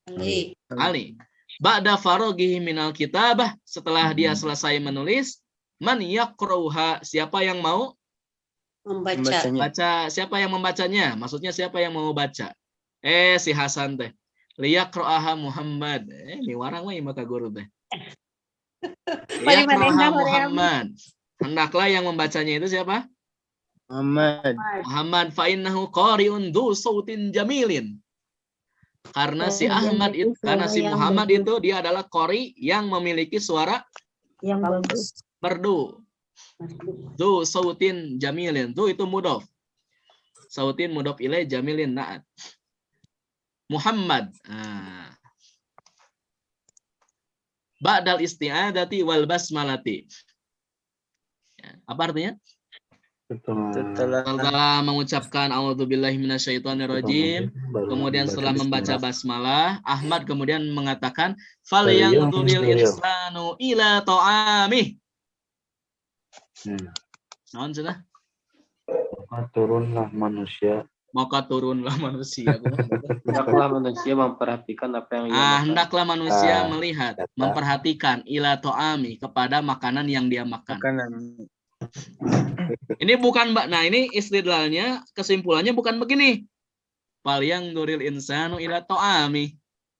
Speaker 4: Ali.
Speaker 1: Ali. Ba'da faraghihi minal kitabah, setelah dia selesai menulis, man yaqra'uha, siapa yang mau
Speaker 4: Membaca.
Speaker 1: baca, siapa yang membacanya? Maksudnya siapa yang mau baca? Si Hasan teh. Liyaqra'aha Muhammad. Ini warang we maka guru teh. Liyaqra'aha Muhammad. Hendaklah yang membacanya itu siapa? Muhammad fa innahu qari'un dzu sautin jamilin. Karena si Ahmad itu, karena si Muhammad itu dia adalah qari yang memiliki suara
Speaker 2: Yang bagus.
Speaker 1: merdu. Dzu sautin jamilin. Dzu itu mudhof. Sautin mudhof ilaih, jamilin na'at. Muhammad. Ba'dal isti'adati wal basmalati. Apa artinya? Setelah mengucapkan a'udzubillahi minasyaitonirrajim, kemudian setelah membaca basmalah, Ahmad kemudian mengatakan falyanzuril insanu ila ta'amih. Naon cenah? Maka turunlah manusia.
Speaker 11: Hendaklah manusia memperhatikan apa yang ia makan.
Speaker 1: Hendaklah manusia melihat, memperhatikan ila ta'ami, kepada makanan yang dia makan. Ini bukan Mbak. Nah, ini istidlalnya, kesimpulannya bukan begini. Falyanzuril insanu ila ta'ami.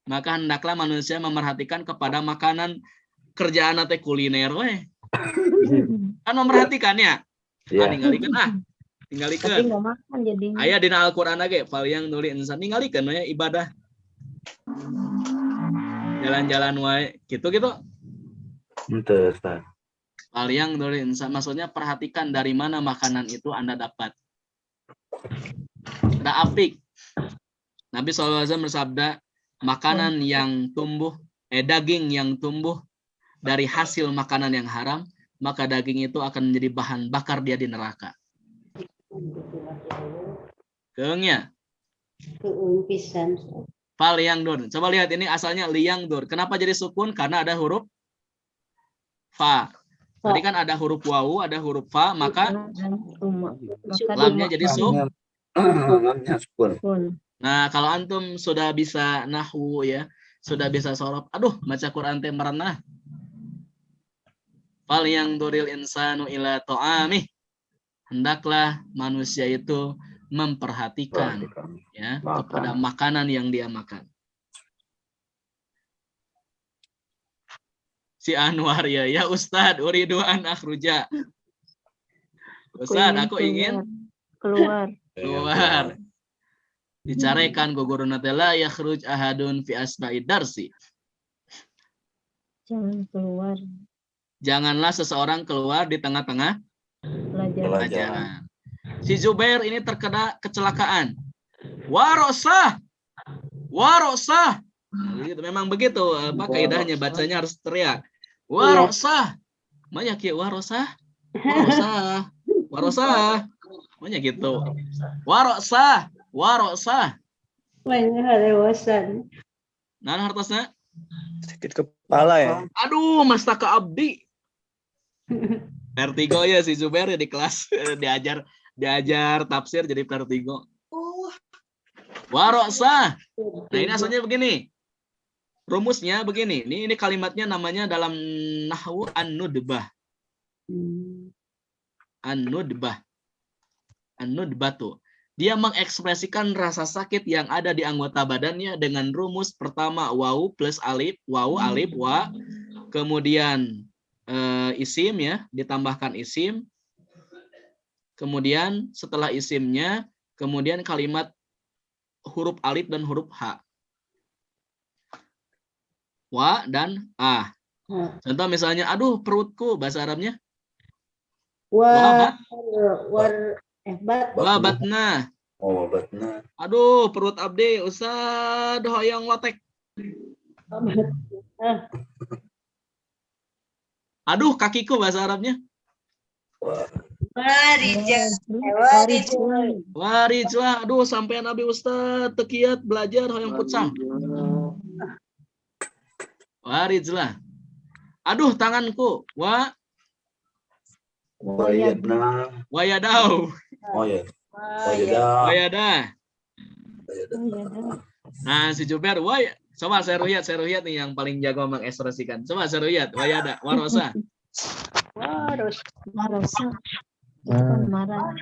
Speaker 1: Maka hendaklah manusia memerhatikan kepada makanan, kerjaan teh kuliner we. Kan memperhatikannya. Tinggalikeun tinggalikeun.
Speaker 2: Tapi nggak makan jadinya.
Speaker 1: Aya dina Al-Qur'an ge falyanzuril insanu, tinggalikeun we ibadah. Jalan-jalan wae gitu-gitu.
Speaker 6: Henteu, Ustaz.
Speaker 1: Falyanzuril insanu maksudnya perhatikan dari mana makanan itu Anda dapat. Ada apik. Nabi SAW bersabda, makanan yang tumbuh, daging yang tumbuh dari hasil makanan yang haram, maka daging itu akan menjadi bahan bakar dia di neraka. Keungnya.
Speaker 4: Keung pisan.
Speaker 1: Falyanzur. Coba lihat ini asalnya liyangdur. Kenapa jadi sukun? Karena ada huruf fa. Tadi kan ada huruf wawu, ada huruf fa, maka lamnya jadi sukun. Nah, kalau antum sudah bisa nahwu ya, sudah bisa sorof, aduh, baca Quran teh merenah. Falyanzuril insanu ila ta'amih. Hendaklah manusia itu memperhatikan ya kepada makanan yang dia makan. Si Anwar ya Ustadz, uridu an akhruja. Ustadz, aku ingin keluar. Dicarekan ku guruna teh la yakhruj ahadun fi asna'i darsi.
Speaker 2: Jangan keluar.
Speaker 1: Janganlah seseorang keluar di tengah-tengah pelajaran. Si Zubair ini terkena kecelakaan. Warosah. Memang begitu kaidahnya, bacanya harus teriak. Warosah. Banyak ya warosah. Banyak gitu. Warosah.
Speaker 4: Banyak lewasan.
Speaker 1: Nah, hartosna
Speaker 3: Sakit kepala ya.
Speaker 1: aduh, mastaka abdi. Vertigo ya si Zubair ya di kelas diajar tafsir jadi vertigo. Warosah. Nah, ini asalnya begini. Rumusnya begini. Ini kalimatnya namanya dalam nahwu an-nudbah. An-nudbah tuh. Dia mengekspresikan rasa sakit yang ada di anggota badannya dengan rumus pertama wawu plus alif, alif, wa. Kemudian isim ya, ditambahkan isim. Kemudian setelah isimnya, kemudian kalimat huruf alif dan huruf h. Wa dan a. Contoh misalnya, aduh perutku, bahasa Arabnya. Wa batna.
Speaker 6: Oh, batna.
Speaker 1: Aduh, perut abdi Ustad hoyong lotek. Aduh, kakiku bahasa Arabnya. Warijlah. Aduh, sampean abi Ustad tekiat belajar hoyong putsang. Warijlah. Aduh, tanganku.
Speaker 6: Wayadna.
Speaker 1: Wayadau.
Speaker 6: Oh ya. Wayadah.
Speaker 1: Wayadah. Nah, si Jubair, coba saya ruhyat nih yang paling jago mengekspresikan. Coba saya ruhyat, wayada, warosa.
Speaker 2: Warosa. Marah.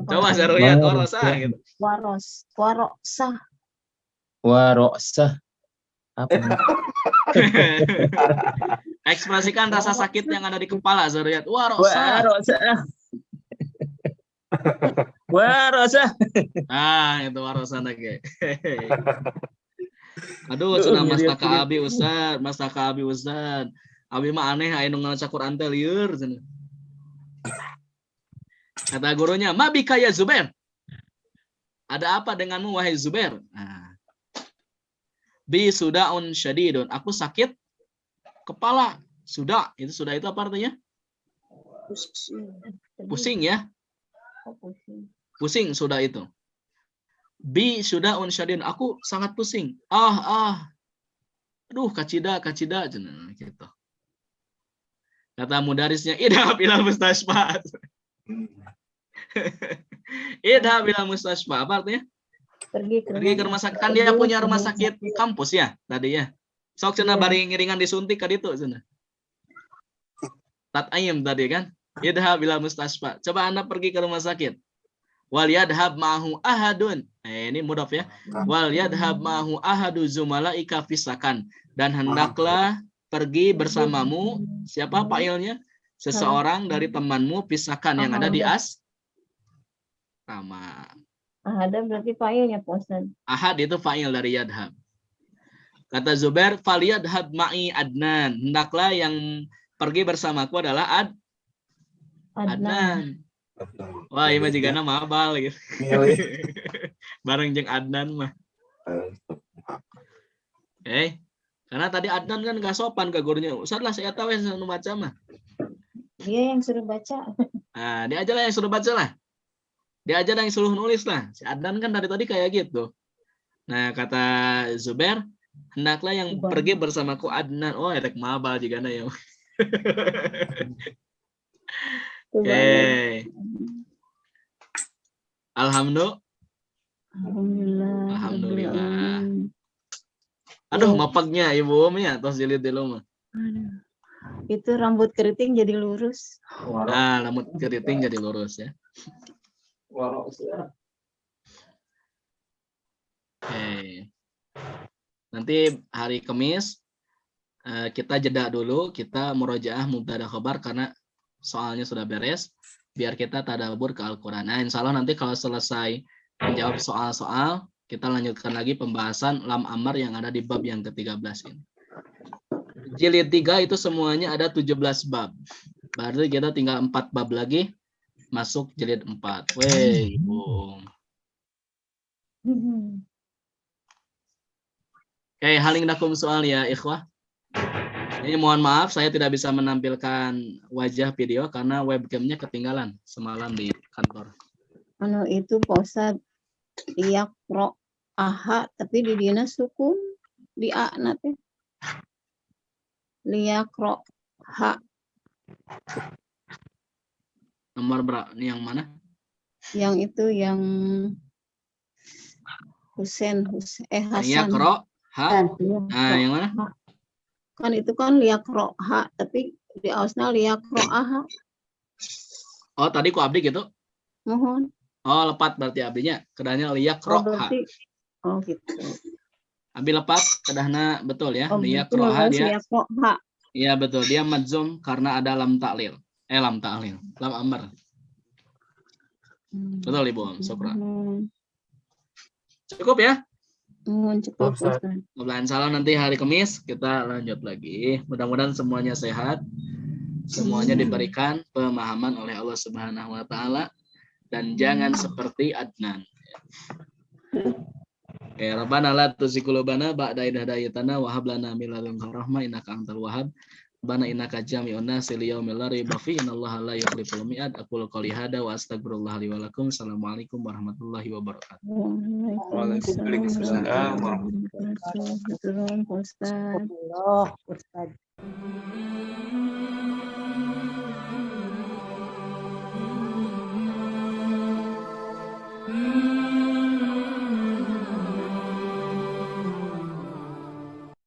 Speaker 1: Coba saya ruhyat, warosa gitu.
Speaker 2: Warosa.
Speaker 9: Warosa. Apa?
Speaker 1: Ekspresikan rasa sakit yang ada di kepala, saya ruhyat. Warosa.
Speaker 9: Warosa.
Speaker 1: Ah, itu warosa lagi. Aduh, cenah mastaka abi Ustad. Abi mah aneh aya nu ngaca Quran teh lieur cenah. Kata gurunya, "Mabika ya Zubair?" Ada apa denganmu wahai Zubair? Nah. Bi sudaun syadidun. Aku sakit kepala. Sudah itu apa artinya? Pusing ya? Pusing sudah itu. Bi sudaun syadidun. Aku sangat pusing. Aduh, kacida cenah gitu. Kata mudarisnya, idhab ila mustasfa. Idhab ila mustasfa. Apa artinya? Pergi ke rumah sakit. Kan dia punya rumah sakit kampus ya tadi ya. Sok cenah bari ngiringan disuntik ka ditu cenah. Tat ayam tadi kan. Idhab ila mustasfa. Coba Anda pergi ke rumah sakit. Wal yadhab ma'hu ahadun. Ini mudhaf ya. Wal yadhab ma'hu ahadu zumalaika fisakan. Dan hendaklah pergi bersamamu, siapa fa'ilnya? Seseorang dari temanmu pisakan yang ada di asrama.
Speaker 2: Ahad berarti fa'ilnya Pak Ustaz.
Speaker 1: Ahad itu fa'il dari yadhab. Kata Zubair, faliyadhab ma'i Adnan. Hendaklah yang pergi bersamaku adalah Adnan. Wah, ini juga nama abal gitu. Bareng jeung Adnan mah. Karena tadi Adnan kan gak sopan ke gurunya. Ustaz lah saya tahu yang suruh baca mah.
Speaker 2: Dia yang suruh baca.
Speaker 1: Nah, dia aja lah yang suruh baca lah. Dia aja yang suruh nulis lah. Si Adnan kan dari tadi kayak gitu. Nah, kata Zubair, hendaklah yang pergi bersamaku Adnan. Oh, erek mabal juga na ya. Oke. Alhamdulillah. Aduh, mapagnya Ibu Om ya, tos jilid dulu mah.
Speaker 2: Itu rambut keriting jadi lurus.
Speaker 1: Nah, rambut keriting jadi lurus ya. Nanti hari Kamis kita jeda dulu, kita murojaah mubtada khabar karena soalnya sudah beres, biar kita tadabbur ke Al-Qur'an. Nah, insya Allah nanti kalau selesai menjawab soal-soal, kita lanjutkan lagi pembahasan lam amar yang ada di bab yang ke-13 ini. Jilid 3 itu semuanya ada 17 bab. Berarti kita tinggal 4 bab lagi masuk jilid 4. Wey, boom. Oke, haling dakum soal ya, ikhwah. Ini mohon maaf saya tidak bisa menampilkan wajah video karena webcamnya ketinggalan semalam di kantor.
Speaker 2: Itu Pak Ustadz, yakro aha tapi di dina sukun di a nanti. Liyakro ha.
Speaker 1: Nomor berapa? Yang mana?
Speaker 2: Yang itu yang Hasan.
Speaker 1: Liyakro ha. Nah, yang mana?
Speaker 2: Ha. Kan itu kan liyakro ha tapi di ausna liyakro aha.
Speaker 1: Oh, tadi ku abdi gitu?
Speaker 2: Mohon.
Speaker 1: Oh, lepat berarti abdinya. Kedahnya liyakro ha.
Speaker 2: Oh gitu.
Speaker 1: Abi lepat kedahna betul ya.
Speaker 2: Oh,
Speaker 1: liyakroha dia.
Speaker 2: Liyakroha.
Speaker 1: Iya betul, dia madzum karena ada lam ta'lil. Lam ta'lil, lam amr. Betul Ibu Om, syukran. Cukup ya?
Speaker 2: Cukup.
Speaker 1: Mudah-mudahan salah nanti hari Kamis kita lanjut lagi. Mudah-mudahan semuanya sehat. Semuanya diberikan pemahaman oleh Allah Subhanahu wa taala dan jangan seperti Adnan. Ya Rabbana la tuzigh qulubana ba'da idh hadaytana wa hab lana min ladunka rahmah innaka antal wahhab. Rabbana innaka jami'un nasi liyaumil la raiba fihi innallaha la yukhliful mi'ad. Aqulu qouli hada wa astaghfirullah li wa lakum. Assalamualaikum warahmatullahi wabarakatuh.
Speaker 2: Waalaikumsalam warahmatullahi wabarakatuh. Ustaz.
Speaker 4: Allah, Ustaz.